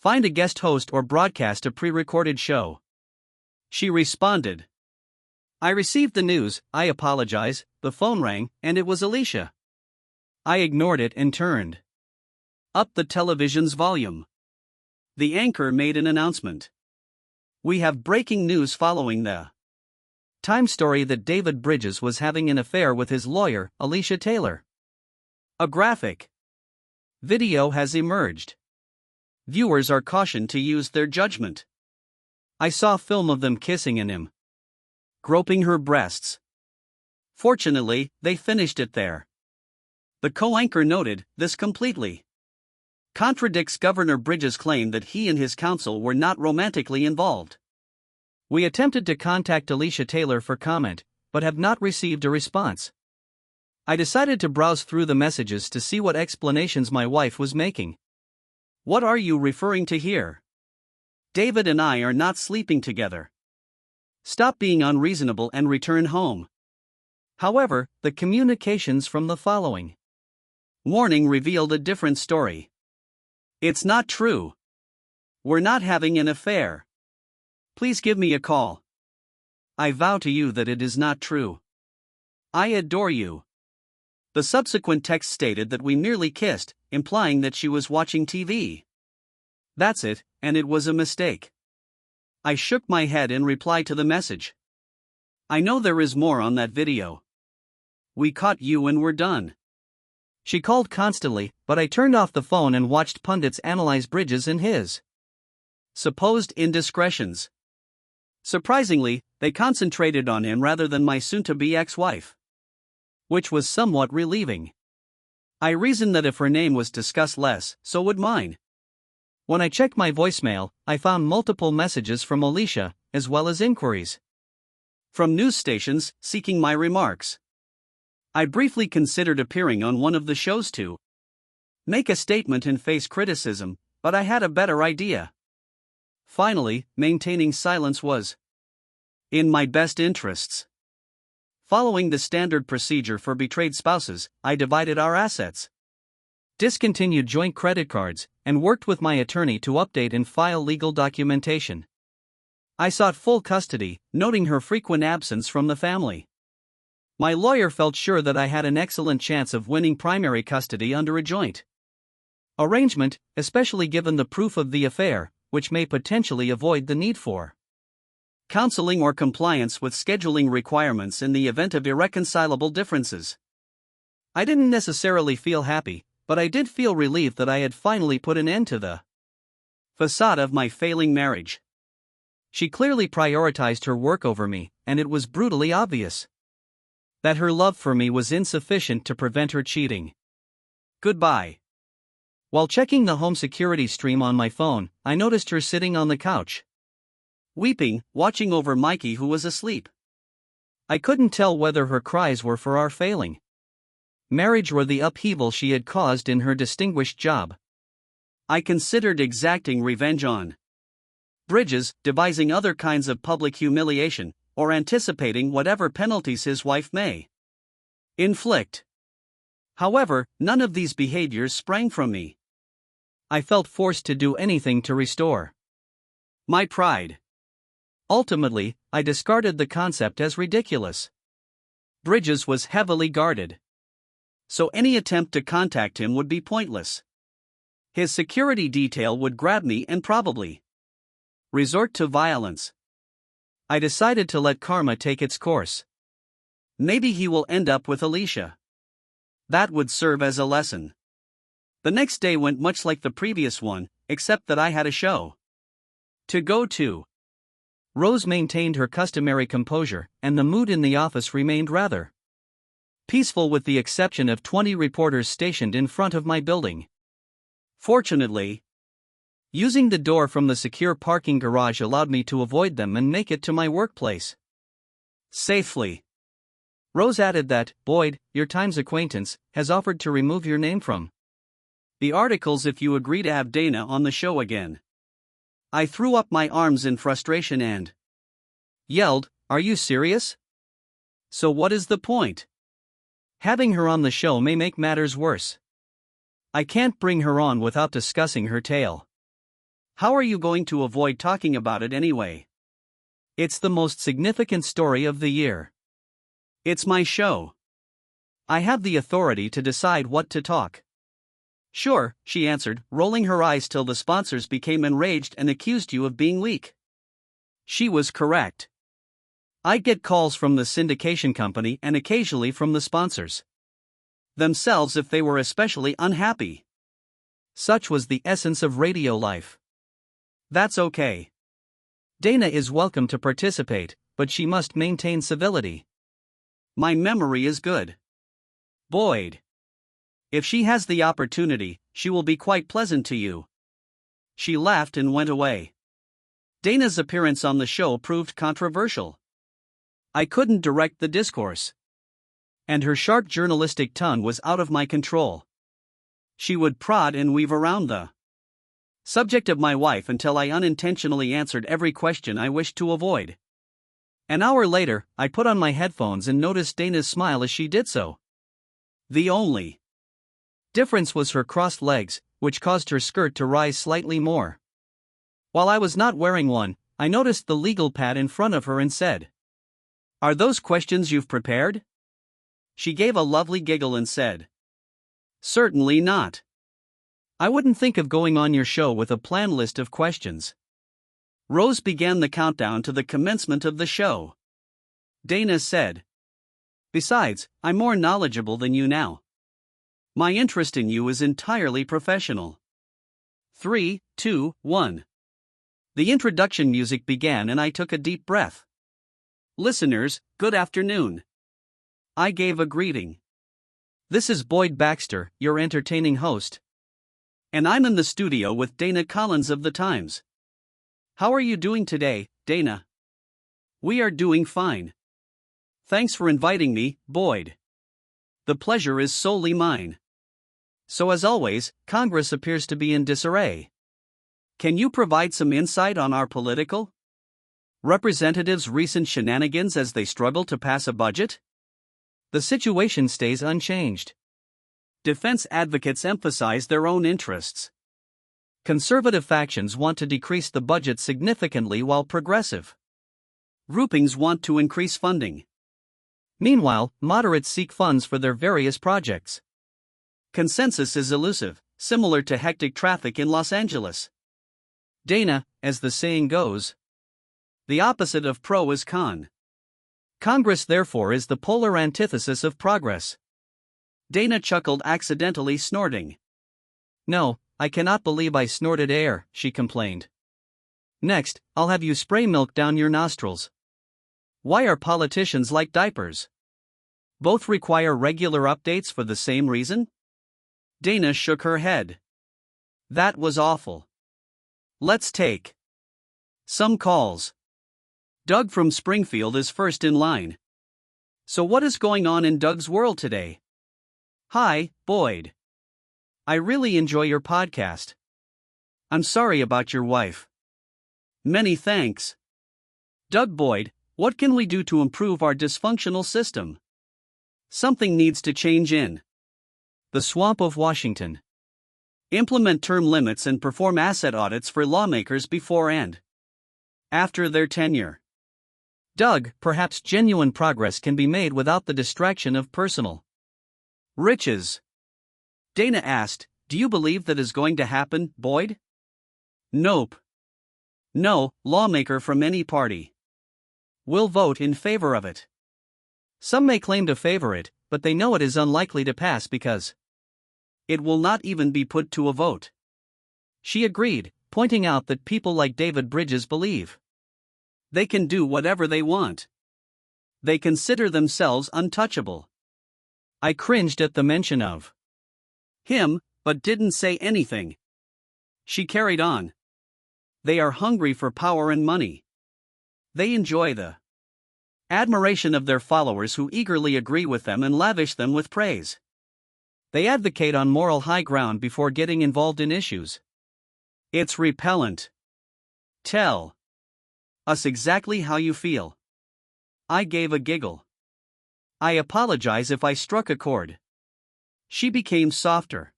Find a guest host or broadcast a pre-recorded show. She responded. I received the news, I apologize. The phone rang, and it was Alicia. I ignored it and turned up the television's volume. The anchor made an announcement. We have breaking news following the Time story that David Bridges was having an affair with his lawyer, Alicia Taylor. A graphic video has emerged. Viewers are cautioned to use their judgment. I saw film of them kissing and him groping her breasts. Fortunately, they finished it there. The co-anchor noted, this completely contradicts Governor Bridges' claim that he and his counsel were not romantically involved. We attempted to contact Alicia Taylor for comment, but have not received a response. I decided to browse through the messages to see what explanations my wife was making. What are you referring to here? David and I are not sleeping together. Stop being unreasonable and return home. However, the communications from the following warning revealed a different story. It's not true. We're not having an affair. Please give me a call. I vow to you that it is not true. I adore you. The subsequent text stated that we merely kissed, implying that she was watching TV. That's it, and it was a mistake. I shook my head in reply to the message. I know there is more on that video. We caught you and we're done. She called constantly, but I turned off the phone and watched pundits analyze Bridges and his supposed indiscretions. Surprisingly, they concentrated on him rather than my soon-to-be ex-wife, which was somewhat relieving. I reasoned that if her name was discussed less, so would mine. When I checked my voicemail, I found multiple messages from Alicia, as well as inquiries from news stations seeking my remarks. I briefly considered appearing on one of the shows to make a statement and face criticism, but I had a better idea. Finally, maintaining silence was in my best interests. Following the standard procedure for betrayed spouses, I divided our assets, discontinued joint credit cards, and worked with my attorney to update and file legal documentation. I sought full custody, noting her frequent absence from the family. My lawyer felt sure that I had an excellent chance of winning primary custody under a joint arrangement, especially given the proof of the affair, which may potentially avoid the need for counseling or compliance with scheduling requirements in the event of irreconcilable differences. I didn't necessarily feel happy, but I did feel relieved that I had finally put an end to the facade of my failing marriage. She clearly prioritized her work over me, and it was brutally obvious that her love for me was insufficient to prevent her cheating. Goodbye. While checking the home security stream on my phone, I noticed her sitting on the couch, weeping, watching over Mikey who was asleep. I couldn't tell whether her cries were for our failing marriage or the upheaval she had caused in her distinguished job. I considered exacting revenge on Bridges, devising other kinds of public humiliation, or anticipating whatever penalties his wife may inflict. However, none of these behaviors sprang from me. I felt forced to do anything to restore my pride. Ultimately, I discarded the concept as ridiculous. Bridges was heavily guarded, so any attempt to contact him would be pointless. His security detail would grab me and probably resort to violence. I decided to let karma take its course. Maybe he will end up with Alicia. That would serve as a lesson. The next day went much like the previous one, except that I had a show to go to. Rose maintained her customary composure, and the mood in the office remained rather peaceful with the exception of 20 reporters stationed in front of my building. Fortunately, using the door from the secure parking garage allowed me to avoid them and make it to my workplace safely. Rose added that, Boyd, your Times acquaintance, has offered to remove your name from the articles if you agree to have Dana on the show again. I threw up my arms in frustration and yelled, Are you serious? So what is the point? Having her on the show may make matters worse. I can't bring her on without discussing her tale. How are you going to avoid talking about it anyway? It's the most significant story of the year. It's my show. I have the authority to decide what to talk. Sure, she answered, rolling her eyes till the sponsors became enraged and accused you of being weak. She was correct. I'd get calls from the syndication company and occasionally from the sponsors themselves if they were especially unhappy. Such was the essence of radio life. That's okay. Dana is welcome to participate, but she must maintain civility. My memory is good. Boyd. If she has the opportunity, she will be quite pleasant to you. She laughed and went away. Dana's appearance on the show proved controversial. I couldn't direct the discourse. And her sharp journalistic tongue was out of my control. She would prod and weave around the subject of my wife until I unintentionally answered every question I wished to avoid. An hour later, I put on my headphones and noticed Dana's smile as she did so. The only difference was her crossed legs, which caused her skirt to rise slightly more. While I was not wearing one, I noticed the legal pad in front of her and said, Are those questions you've prepared? She gave a lovely giggle and said, Certainly not. I wouldn't think of going on your show with a planned list of questions. Rose began the countdown to the commencement of the show. Dana said, Besides, I'm more knowledgeable than you now. My interest in you is entirely professional. 3, 2, 1. The introduction music began and I took a deep breath. Listeners, good afternoon. I gave a greeting. This is Boyd Baxter, your entertaining host. And I'm in the studio with Dana Collins of the Times. How are you doing today, Dana? We are doing fine. Thanks for inviting me, Boyd. The pleasure is solely mine. So as always, Congress appears to be in disarray. Can you provide some insight on our political representatives' recent shenanigans as they struggle to pass a budget? The situation stays unchanged. Defense advocates emphasize their own interests. Conservative factions want to decrease the budget significantly while progressive groupings want to increase funding. Meanwhile, moderates seek funds for their various projects. Consensus is elusive, similar to hectic traffic in Los Angeles. Dana, as the saying goes, the opposite of pro is con. Congress therefore is the polar antithesis of progress. Dana chuckled, accidentally snorting. No, I cannot believe I snorted air, she complained. Next, I'll have you spray milk down your nostrils. Why are politicians like diapers? Both require regular updates for the same reason? Dana shook her head. That was awful. Let's take some calls. Doug from Springfield is first in line. So what is going on in Doug's world today? Hi, Boyd. I really enjoy your podcast. I'm sorry about your wife. Many thanks. Doug. Boyd, what can we do to improve our dysfunctional system? Something needs to change in the swamp of Washington. Implement term limits and perform asset audits for lawmakers before and after their tenure. Doug, perhaps genuine progress can be made without the distraction of personal riches. Dana asked, Do you believe that is going to happen, Boyd? Nope. No, lawmaker from any party. will vote in favor of it. Some may claim to favor it, but they know it is unlikely to pass because it will not even be put to a vote. She agreed, pointing out that people like David Bridges believe they can do whatever they want. They consider themselves untouchable. I cringed at the mention of him, but didn't say anything. She carried on. They are hungry for power and money. They enjoy the admiration of their followers who eagerly agree with them and lavish them with praise. They advocate on moral high ground before getting involved in issues. It's repellent. Tell us exactly how you feel. I gave a giggle. I apologize if I struck a chord. She became softer.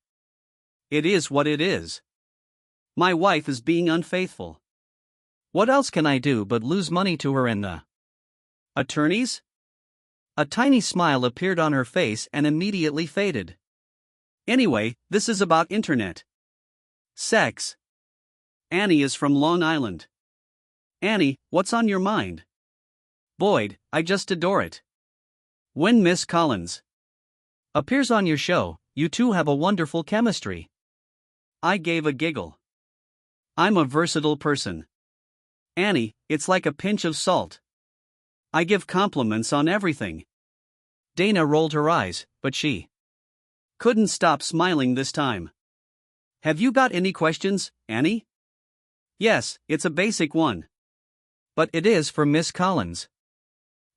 It is what it is. My wife is being unfaithful. What else can I do but lose money to her and the attorneys? A tiny smile appeared on her face and immediately faded. Anyway, this is about internet. Sex. Annie is from Long Island. Annie, what's on your mind? Boyd, I just adore it. When Miss Collins appears on your show, you two have a wonderful chemistry. I gave a giggle. I'm a versatile person. Annie, it's like a pinch of salt. I give compliments on everything. Dana rolled her eyes, but she couldn't stop smiling this time. Have you got any questions, Annie? Yes, it's a basic one. But it is for Miss Collins.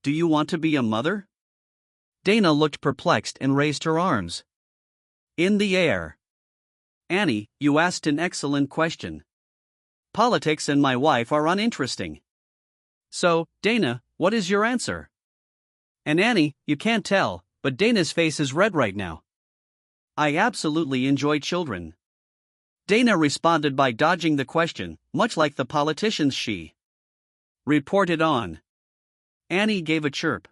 Do you want to be a mother? Dana looked perplexed and raised her arms in the air. Annie, you asked an excellent question. Politics and my wife are uninteresting. So, Dana, what is your answer? And Annie, you can't tell, but Dana's face is red right now. I absolutely enjoy children. Dana responded by dodging the question, much like the politicians she reported on. Annie gave a chirp.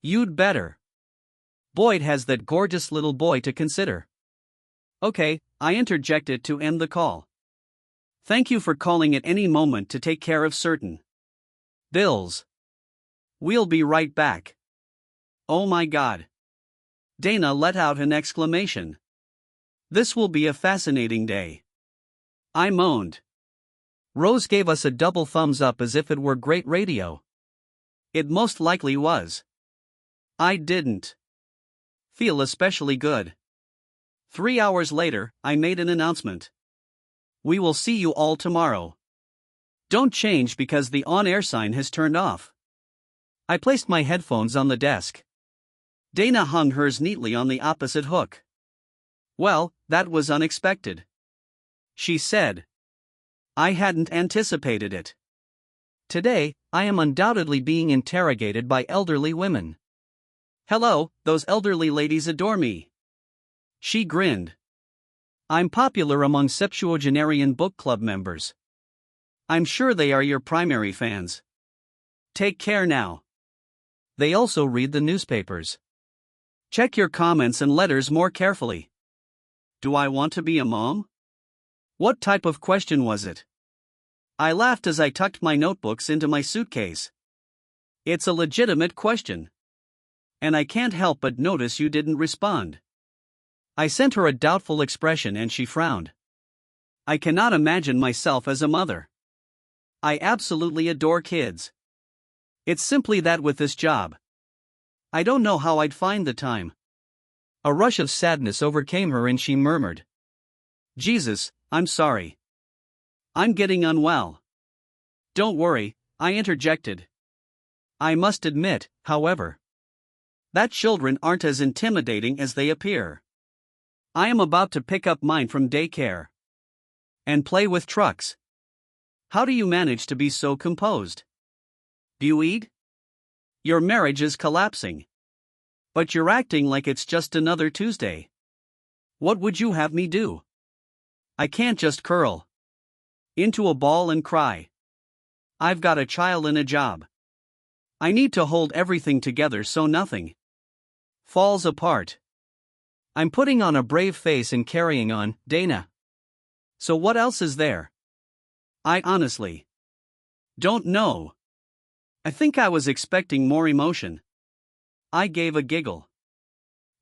You'd better. Boyd has that gorgeous little boy to consider. Okay, I interjected to end the call. Thank you for calling at any moment to take care of certain bills. We'll be right back. Oh my God. Dana let out an exclamation. This will be a fascinating day. I moaned. Rose gave us a double thumbs up as if it were great radio. It most likely was. I didn't feel especially good. 3 hours later, I made an announcement. We will see you all tomorrow. Don't change because the on-air sign has turned off. I placed my headphones on the desk. Dana hung hers neatly on the opposite hook. Well, that was unexpected. She said. I hadn't anticipated it. Today, I am undoubtedly being interrogated by elderly women. Hello, those elderly ladies adore me. She grinned. I'm popular among septuagenarian book club members. I'm sure they are your primary fans. Take care now. They also read the newspapers. Check your comments and letters more carefully. Do I want to be a mom? What type of question was it? I laughed as I tucked my notebooks into my suitcase. It's a legitimate question. And I can't help but notice you didn't respond. I sent her a doubtful expression and she frowned. I cannot imagine myself as a mother. I absolutely adore kids. It's simply that with this job. I don't know how I'd find the time. A rush of sadness overcame her and she murmured. Jesus, I'm sorry. I'm getting unwell. Don't worry, I interjected. I must admit, however, that children aren't as intimidating as they appear. I am about to pick up mine from daycare and play with trucks. How do you manage to be so composed? Do you eat? Your marriage is collapsing. But you're acting like it's just another Tuesday. What would you have me do? I can't just curl into a ball and cry. I've got a child and a job. I need to hold everything together so nothing falls apart. I'm putting on a brave face and carrying on, Dana. So what else is there? I honestly don't know. I think I was expecting more emotion. I gave a giggle.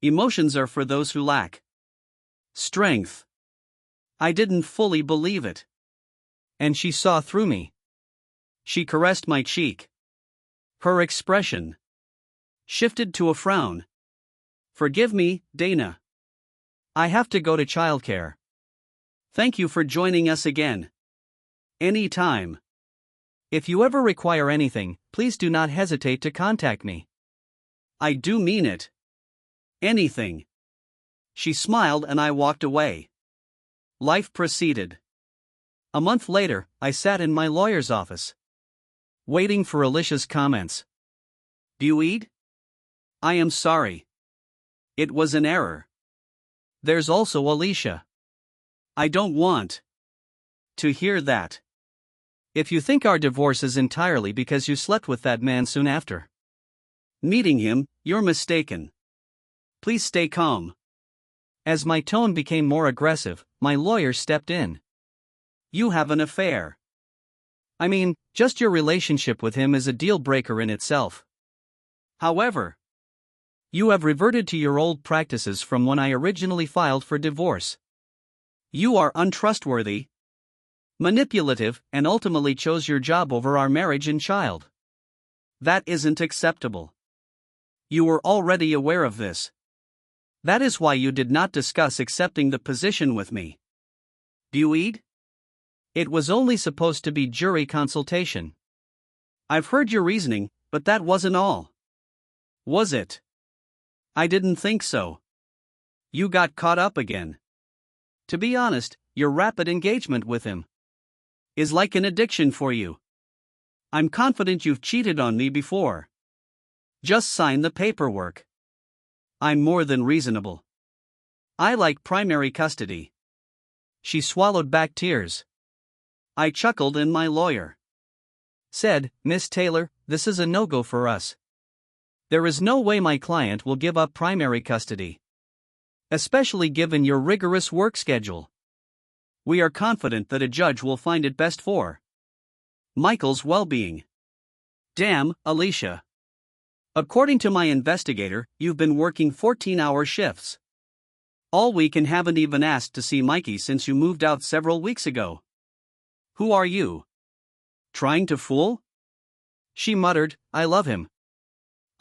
Emotions are for those who lack strength. I didn't fully believe it. And she saw through me. She caressed my cheek. Her expression shifted to a frown. Forgive me, Dana. I have to go to childcare. Thank you for joining us again. Any time. If you ever require anything, please do not hesitate to contact me. I do mean it. Anything. She smiled and I walked away. Life proceeded. A month later, I sat in my lawyer's office, waiting for Alicia's comments. Bueed? I am sorry. It was an error. There's also Alicia. I don't want to hear that. If you think our divorce is entirely because you slept with that man soon after meeting him, you're mistaken. Please stay calm. As my tone became more aggressive, my lawyer stepped in. You have an affair. I mean, just your relationship with him is a deal breaker in itself. However, you have reverted to your old practices from when I originally filed for divorce. You are untrustworthy, manipulative, and ultimately chose your job over our marriage and child. That isn't acceptable. You were already aware of this. That is why you did not discuss accepting the position with me. Bueed? It was only supposed to be jury consultation. I've heard your reasoning, but that wasn't all. Was it? I didn't think so. You got caught up again. To be honest, your rapid engagement with him is like an addiction for you. I'm confident you've cheated on me before. Just sign the paperwork. I'm more than reasonable. I like primary custody. She swallowed back tears. I chuckled and my lawyer said, Miss Taylor, this is a no-go for us. There is no way my client will give up primary custody, especially given your rigorous work schedule. We are confident that a judge will find it best for Michael's well-being. Damn, Alicia. According to my investigator, you've been working 14-hour shifts all week and haven't even asked to see Mikey since you moved out several weeks ago. Who are you? Trying to fool? She muttered, I love him.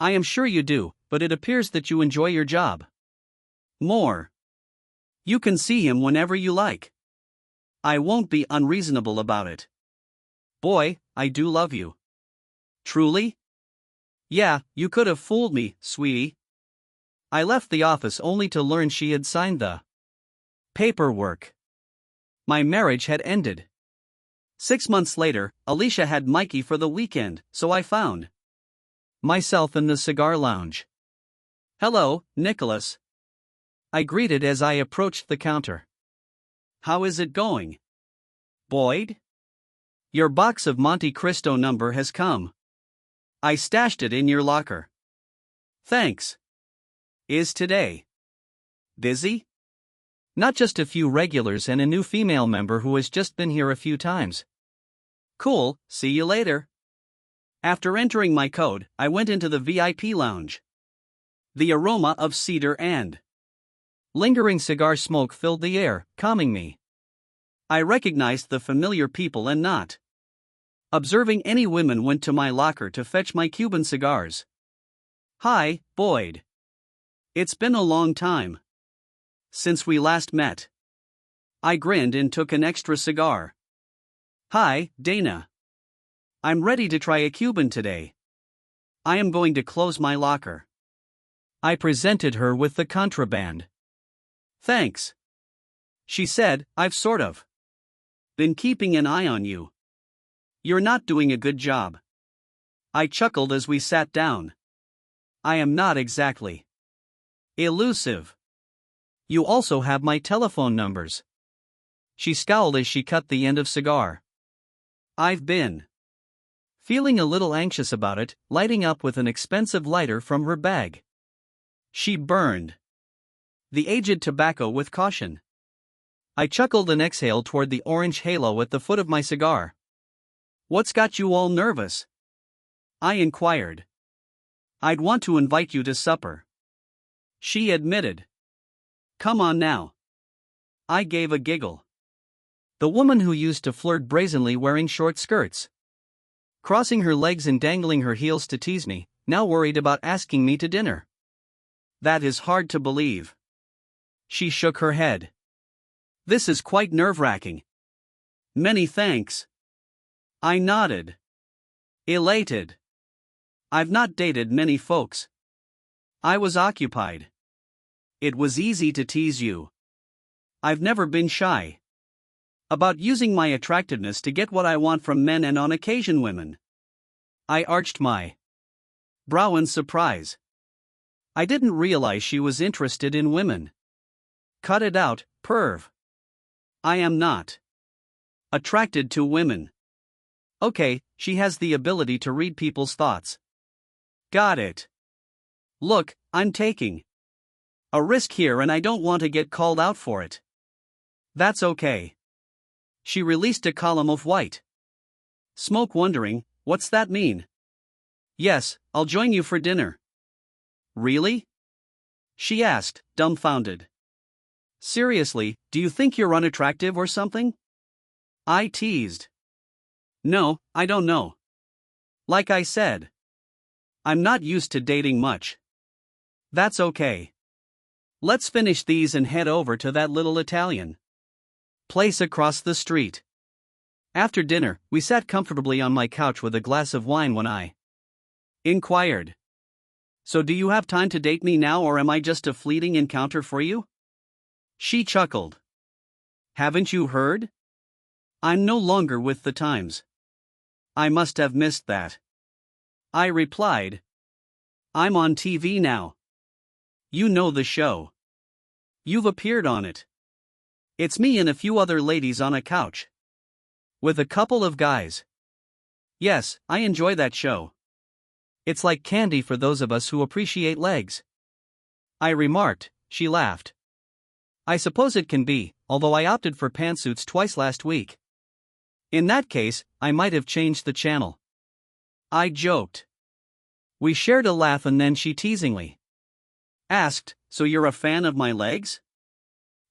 I am sure you do, but it appears that you enjoy your job more. You can see him whenever you like. I won't be unreasonable about it. Boy, I do love you. Truly? Yeah, you could have fooled me, sweetie. I left the office only to learn she had signed the paperwork. My marriage had ended. 6 months later, Alicia had Mikey for the weekend, so I found myself in the cigar lounge. Hello, Nicholas. I greeted as I approached the counter. How is it going? Boyd? Your box of Monte Cristo number has come. I stashed it in your locker. Thanks. Is today busy? Not just a few regulars and a new female member who has just been here a few times. Cool, see you later. After entering my code, I went into the VIP lounge. The aroma of cedar and lingering cigar smoke filled the air, calming me. I recognized the familiar people and not observing any women went to my locker to fetch my Cuban cigars. Hi, Boyd. It's been a long time since we last met. I grinned and took an extra cigar. Hi, Dana. I'm ready to try a Cuban today. I am going to close my locker. I presented her with the contraband. Thanks. She said, I've sort of been keeping an eye on you. You're not doing a good job. I chuckled as we sat down. I am not exactly elusive. You also have my telephone numbers. She scowled as she cut the end of cigar. I've been feeling a little anxious about it, lighting up with an expensive lighter from her bag. She burned the aged tobacco with caution. I chuckled and exhaled toward the orange halo at the foot of my cigar. What's got you all nervous? I inquired. I'd want to invite you to supper. She admitted. Come on now. I gave a giggle. The woman who used to flirt brazenly wearing short skirts, crossing her legs and dangling her heels to tease me, now worried about asking me to dinner. That is hard to believe. She shook her head. This is quite nerve-wracking. Many thanks. I nodded. Elated. I've not dated many folks. I was occupied. It was easy to tease you. I've never been shy about using my attractiveness to get what I want from men and on occasion women. I arched my brow in surprise. I didn't realize she was interested in women. Cut it out, perv. I am not attracted to women. Okay, she has the ability to read people's thoughts. Got it. Look, I'm taking a risk here and I don't want to get called out for it. That's okay. She released a column of white smoke, wondering, what's that mean? Yes, I'll join you for dinner. Really? She asked, dumbfounded. Seriously, do you think you're unattractive or something? I teased. No, I don't know. Like I said, I'm not used to dating much. That's okay. Let's finish these and head over to that little Italian place across the street. After dinner, we sat comfortably on my couch with a glass of wine when I inquired. So do you have time to date me now, or am I just a fleeting encounter for you? She chuckled. Haven't you heard? I'm no longer with the Times. I must have missed that. I replied. I'm on TV now. You know the show. You've appeared on it. It's me and a few other ladies on a couch with a couple of guys. Yes, I enjoy that show. It's like candy for those of us who appreciate legs. I remarked. She laughed. I suppose it can be, although I opted for pantsuits twice last week. In that case, I might have changed the channel. I joked. We shared a laugh and then she teasingly asked, so you're a fan of my legs?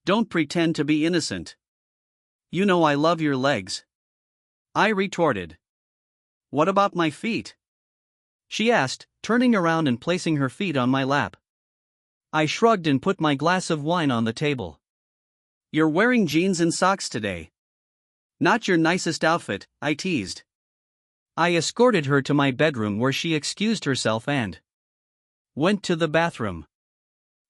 Don't pretend to be innocent. You know I love your legs. I retorted. What about my feet? She asked, turning around and placing her feet on my lap. I shrugged and put my glass of wine on the table. You're wearing jeans and socks today. Not your nicest outfit, I teased. I escorted her to my bedroom where she excused herself and went to the bathroom.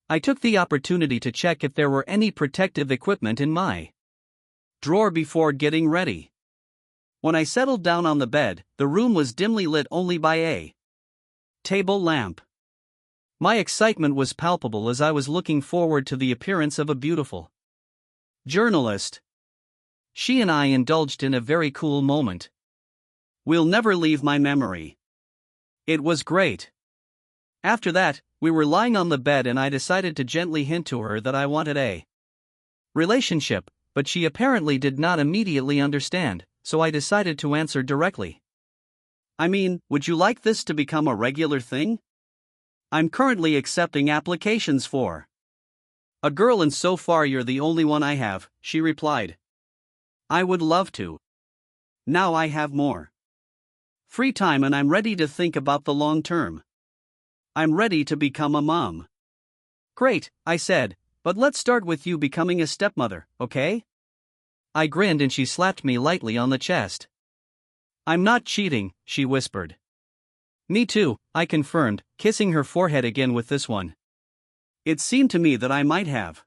I took the opportunity to check if there were any protective equipment in my drawer before getting ready. When I settled down on the bed, the room was dimly lit only by a table lamp. My excitement was palpable as I was looking forward to the appearance of a beautiful journalist. She and I indulged in a very cool moment. Will never leave my memory. It was great. After that, we were lying on the bed and I decided to gently hint to her that I wanted a relationship, but she apparently did not immediately understand, so I decided to answer directly. I mean, would you like this to become a regular thing? I'm currently accepting applications for a girl and so far you're the only one I have, she replied. I would love to. Now I have more free time and I'm ready to think about the long term. I'm ready to become a mom. Great, I said, but let's start with you becoming a stepmother, okay? I grinned and she slapped me lightly on the chest. I'm not cheating, she whispered. Me too, I confirmed, kissing her forehead again with this one. It seemed to me that I might have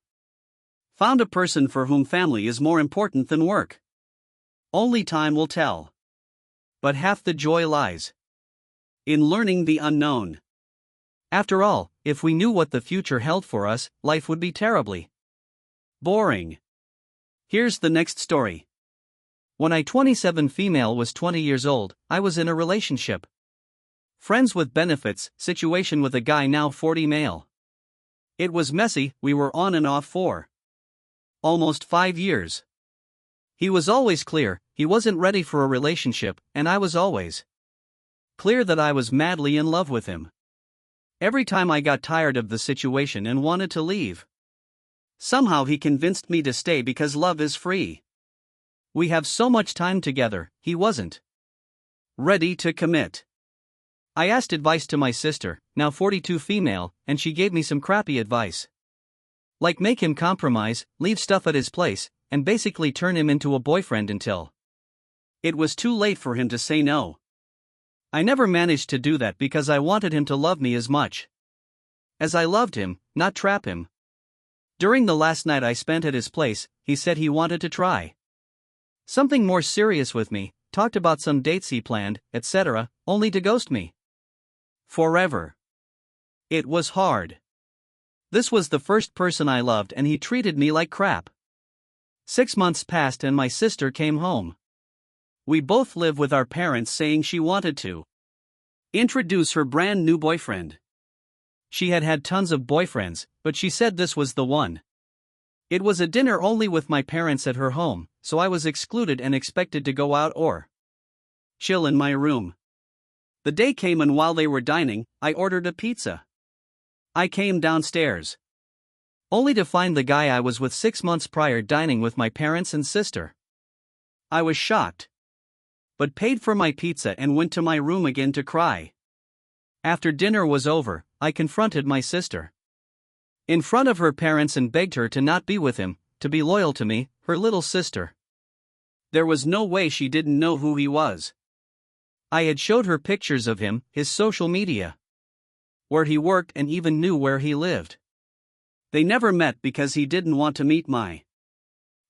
found a person for whom family is more important than work. Only time will tell. But half the joy lies in learning the unknown. After all, if we knew what the future held for us, life would be terribly boring. Here's the next story. When I 27 female was 20 years old, I was in a relationship. Friends with benefits situation with a guy now 40 male. It was messy, we were on and off for almost 5 years. He was always clear, he wasn't ready for a relationship, and I was always Clear that I was madly in love with him. Every time I got tired of the situation and wanted to leave, somehow he convinced me to stay because love is free. We have so much time together, he wasn't ready to commit. I asked advice to my sister, now 42 female, and she gave me some crappy advice. Like make him compromise, leave stuff at his place, and basically turn him into a boyfriend until it was too late for him to say no. I never managed to do that because I wanted him to love me as much as I loved him, not trap him. During the last night I spent at his place, he said he wanted to try something more serious with me, talked about some dates he planned, etc., only to ghost me forever. It was hard. This was the first person I loved and he treated me like crap. 6 months passed and my sister came home. We both live with our parents, saying she wanted to introduce her brand new boyfriend. She had had tons of boyfriends, but she said this was the one. It was a dinner only with my parents at her home, so I was excluded and expected to go out or chill in my room. The day came and while they were dining, I ordered a pizza. I came downstairs only to find the guy I was with 6 months prior dining with my parents and sister. I was shocked, but paid for my pizza and went to my room again to cry. After dinner was over, I confronted my sister in front of her parents and begged her to not be with him, to be loyal to me, her little sister. There was no way she didn't know who he was. I had showed her pictures of him, his social media, where he worked, and even knew where he lived. They never met because he didn't want to meet my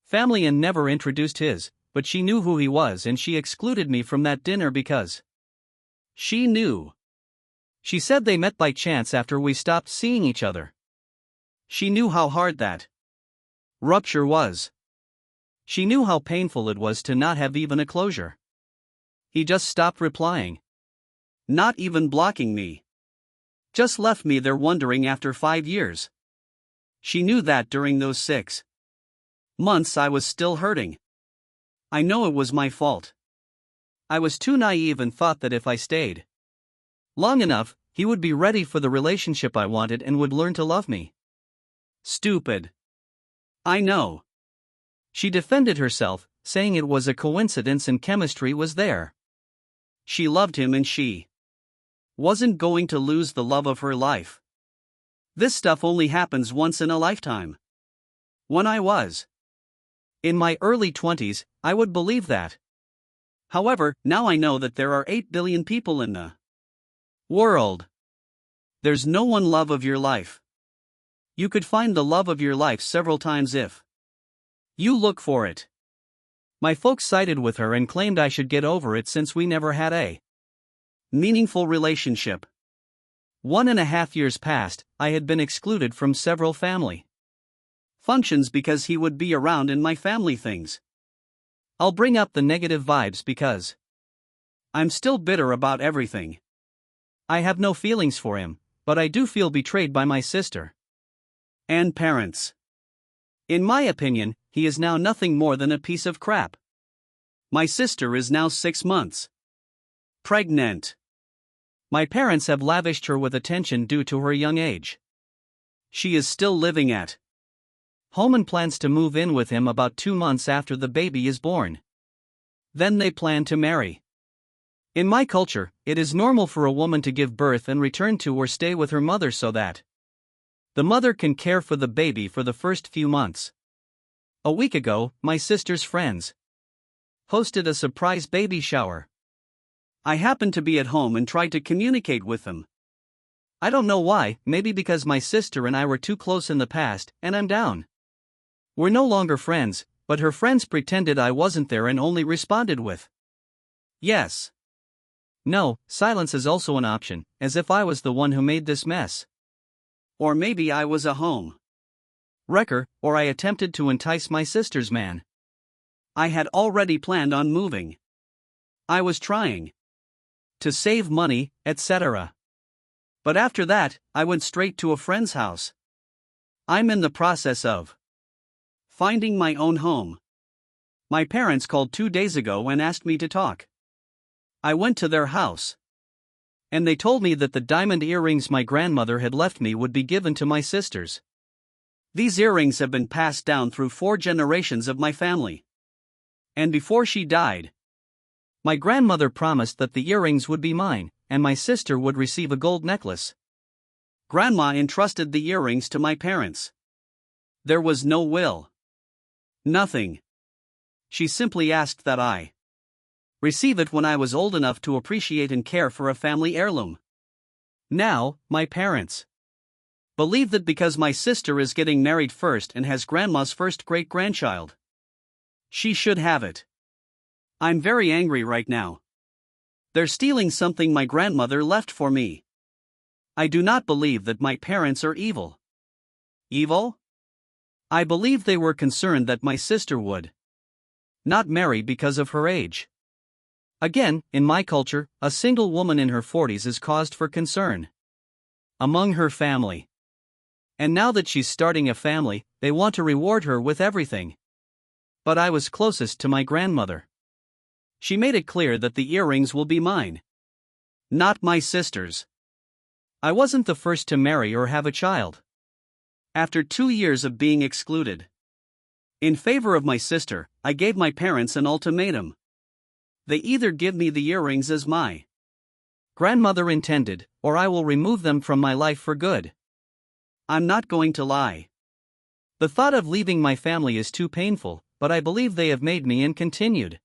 family and never introduced his, but she knew who he was and she excluded me from that dinner because she knew. She said they met by chance after we stopped seeing each other. She knew how hard that rupture was. She knew how painful it was to not have even a closure. He just stopped replying. Not even blocking me. Just left me there wondering after 5 years. She knew that during those 6 months I was still hurting. I know it was my fault. I was too naive and thought that if I stayed long enough, he would be ready for the relationship I wanted and would learn to love me. Stupid. I know. She defended herself, saying it was a coincidence and chemistry was there. She loved him and she wasn't going to lose the love of her life. This stuff only happens once in a lifetime. When I was in my early 20s, I would believe that. However, now I know that there are 8 billion people in the world. There's no one love of your life. You could find the love of your life several times if you look for it. My folks sided with her and claimed I should get over it since we never had a meaningful relationship. 1.5 years passed, I had been excluded from several family functions because he would be around in my family things. I'll bring up the negative vibes because I'm still bitter about everything. I have no feelings for him, but I do feel betrayed by my sister and parents. In my opinion, he is now nothing more than a piece of crap. My sister is now 6 months pregnant. My parents have lavished her with attention due to her young age. She is still living at home and plans to move in with him about 2 months after the baby is born. Then they plan to marry. In my culture, it is normal for a woman to give birth and return to or stay with her mother so that the mother can care for the baby for the first few months. A week ago, my sister's friends hosted a surprise baby shower. I happened to be at home and tried to communicate with them. I don't know why, maybe because my sister and I were too close in the past, and I'm down. We're no longer friends, but her friends pretended I wasn't there and only responded with yes. No, silence is also an option, as if I was the one who made this mess. Or maybe I was a home wrecker, or I attempted to entice my sister's man. I had already planned on moving. I was trying to save money, etc. But after that, I went straight to a friend's house. I'm in the process of finding my own home. My parents called 2 days ago and asked me to talk. I went to their house. And they told me that the diamond earrings my grandmother had left me would be given to my sisters. These earrings have been passed down through 4 generations of my family. And before she died, my grandmother promised that the earrings would be mine, and my sister would receive a gold necklace. Grandma entrusted the earrings to my parents. There was no will. Nothing. She simply asked that I receive it when I was old enough to appreciate and care for a family heirloom. Now, my parents believe that because my sister is getting married first and has grandma's first great-grandchild, she should have it. I'm very angry right now. They're stealing something my grandmother left for me. I do not believe that my parents are evil. Evil? I believe they were concerned that my sister would not marry because of her age. Again, in my culture, a single woman in her 40s is cause for concern among her family. And now that she's starting a family, they want to reward her with everything. But I was closest to my grandmother. She made it clear that the earrings will be mine, not my sister's. I wasn't the first to marry or have a child. After 2 years of being excluded in favor of my sister, I gave my parents an ultimatum. They either give me the earrings as my grandmother intended, or I will remove them from my life for good. I'm not going to lie. The thought of leaving my family is too painful, but I believe they have made me and continued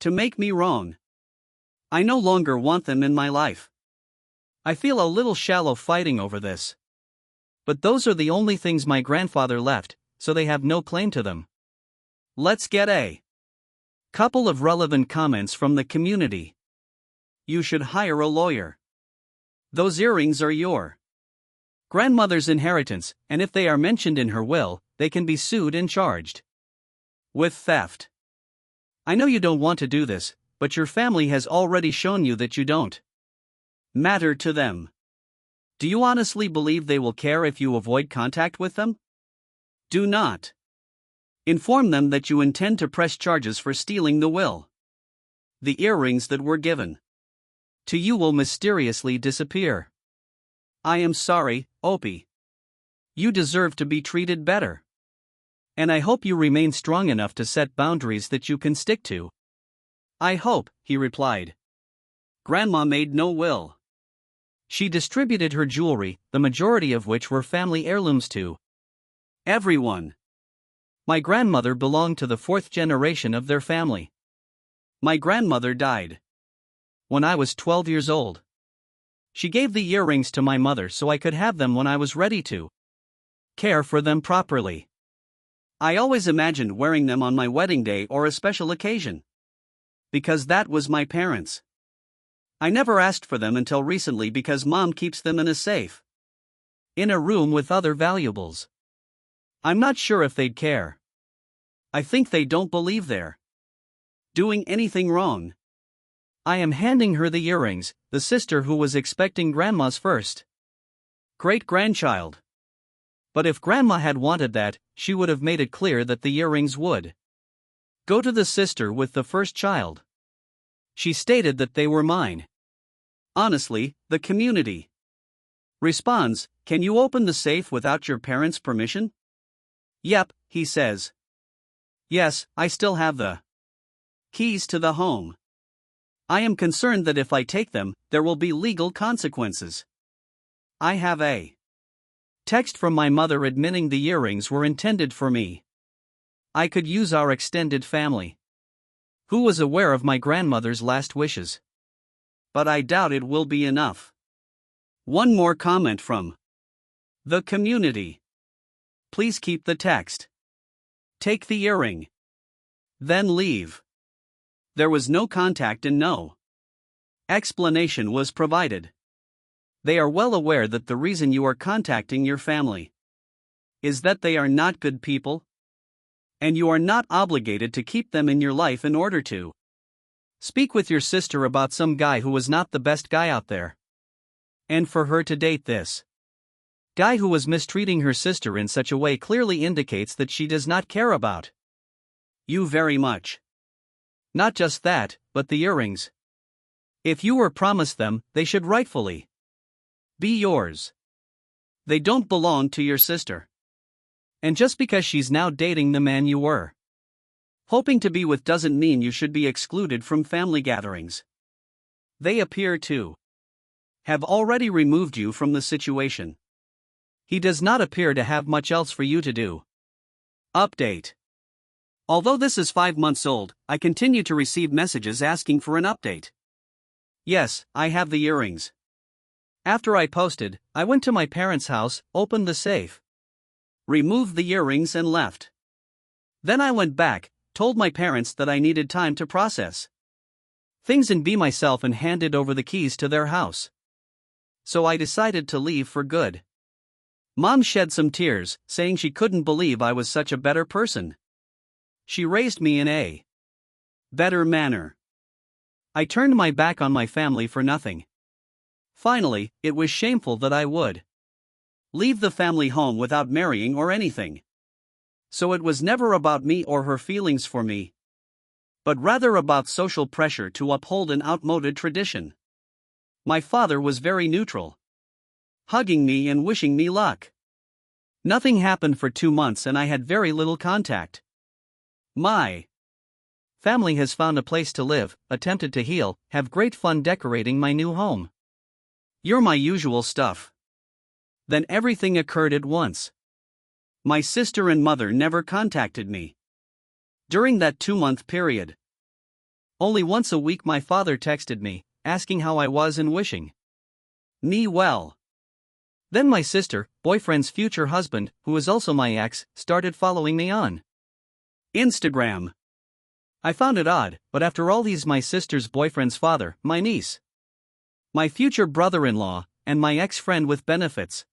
to make me wrong. I no longer want them in my life. I feel a little shallow fighting over this. But those are the only things my grandfather left, so they have no claim to them. Let's get a couple of relevant comments from the community. You should hire a lawyer. Those earrings are your grandmother's inheritance, and if they are mentioned in her will, they can be sued and charged with theft. I know you don't want to do this, but your family has already shown you that you don't matter to them. Do you honestly believe they will care if you avoid contact with them? Do not. Inform them that you intend to press charges for stealing the will. The earrings that were given to you will mysteriously disappear. I am sorry, Opie. You deserve to be treated better. And I hope you remain strong enough to set boundaries that you can stick to. I hope, he replied. Grandma made no will. She distributed her jewelry, the majority of which were family heirlooms, to everyone. My grandmother belonged to the 4th generation of their family. My grandmother died when I was 12 years old. She gave the earrings to my mother so I could have them when I was ready to care for them properly. I always imagined wearing them on my wedding day or a special occasion, because that was my parents. I never asked for them until recently because Mom keeps them in a safe in a room with other valuables. I'm not sure if they'd care. I think they don't believe they're doing anything wrong. I am handing her the earrings, the sister who was expecting Grandma's first great-grandchild. But if Grandma had wanted that, she would have made it clear that the earrings would go to the sister with the first child. She stated that they were mine. Honestly, the community responds, "Can you open the safe without your parents' permission?" Yep, he says. Yes, I still have the keys to the home. I am concerned that if I take them, there will be legal consequences. I have a text from my mother admitting the earrings were intended for me. I could use our extended family, who was aware of my grandmother's last wishes. But I doubt it will be enough. One more comment from the community. Please keep the text. Take the earring. Then leave. There was no contact and no explanation was provided. They are well aware that the reason you are contacting your family is that they are not good people, and you are not obligated to keep them in your life in order to speak with your sister about some guy who was not the best guy out there, and for her to date this guy who was mistreating her sister in such a way clearly indicates that she does not care about you very much. Not just that, but the earrings. If you were promised them, they should rightfully be yours. They don't belong to your sister. And just because she's now dating the man you were hoping to be with doesn't mean you should be excluded from family gatherings. They appear to have already removed you from the situation. He does not appear to have much else for you to do. Update. Although this is 5 months old, I continue to receive messages asking for an update. Yes, I have the earrings. After I posted, I went to my parents' house, opened the safe, removed the earrings and left. Then I went back, told my parents that I needed time to process things and be myself and handed over the keys to their house. So I decided to leave for good. Mom shed some tears, saying she couldn't believe I was such a better person. She raised me in a better manner. I turned my back on my family for nothing. Finally, it was shameful that I would leave the family home without marrying or anything. So it was never about me or her feelings for me, but rather about social pressure to uphold an outmoded tradition. My father was very neutral, hugging me and wishing me luck. Nothing happened for 2 months and I had very little contact. My family has found a place to live, attempted to heal, have great fun decorating my new home. You're my usual stuff. Then everything occurred at once. My sister and mother never contacted me during that 2-month period. Only once a week my father texted me, asking how I was and wishing me well. Then my sister, boyfriend's future husband, who is also my ex, started following me on Instagram. I found it odd, but after all, he's my sister's boyfriend's father, my niece, my future brother-in-law, and my ex-friend with benefits.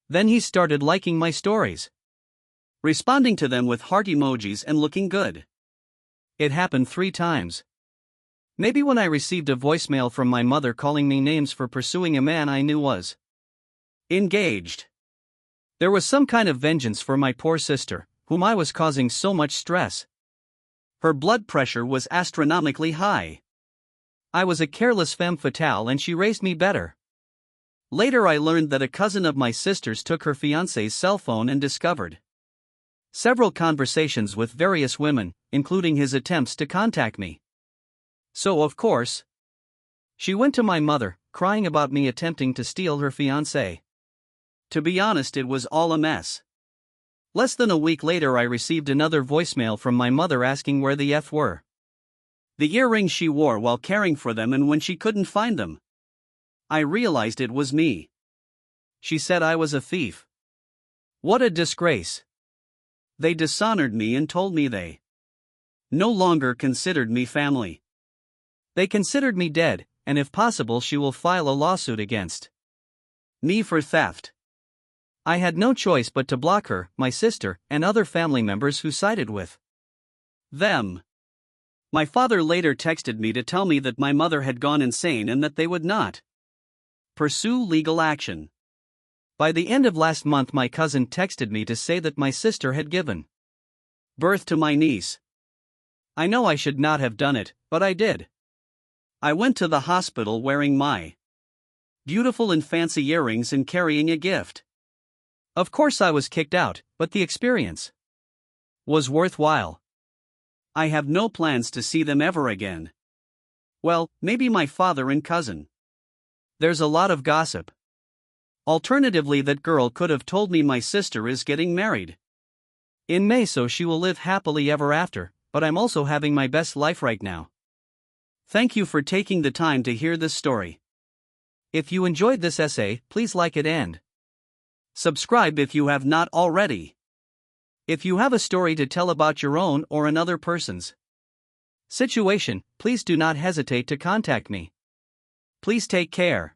Then he started liking my stories, responding to them with heart emojis and looking good. It happened 3 times. Maybe when I received a voicemail from my mother calling me names for pursuing a man I knew was engaged. There was some kind of vengeance for my poor sister, whom I was causing so much stress. Her blood pressure was astronomically high. I was a careless femme fatale and she raised me better. Later I learned that a cousin of my sister's took her fiancé's cell phone and discovered several conversations with various women, including his attempts to contact me. So of course, she went to my mother, crying about me attempting to steal her fiancé. To be honest, it was all a mess. Less than a week later I received another voicemail from my mother asking where the F were the earrings she wore while caring for them and when she couldn't find them. I realized it was me. She said I was a thief. What a disgrace. They dishonored me and told me they no longer considered me family. They considered me dead, and if possible she will file a lawsuit against me for theft. I had no choice but to block her, my sister, and other family members who sided with them. My father later texted me to tell me that my mother had gone insane and that they would not pursue legal action. By the end of last month my cousin texted me to say that my sister had given birth to my niece. I know I should not have done it, but I did. I went to the hospital wearing my beautiful and fancy earrings and carrying a gift. Of course I was kicked out, but the experience was worthwhile. I have no plans to see them ever again. Well, maybe my father and cousin. There's a lot of gossip. Alternatively, that girl could have told me my sister is getting married in May, so she will live happily ever after, but I'm also having my best life right now. Thank you for taking the time to hear this story. If you enjoyed this essay, please like it and subscribe if you have not already. If you have a story to tell about your own or another person's situation, please do not hesitate to contact me. Please take care.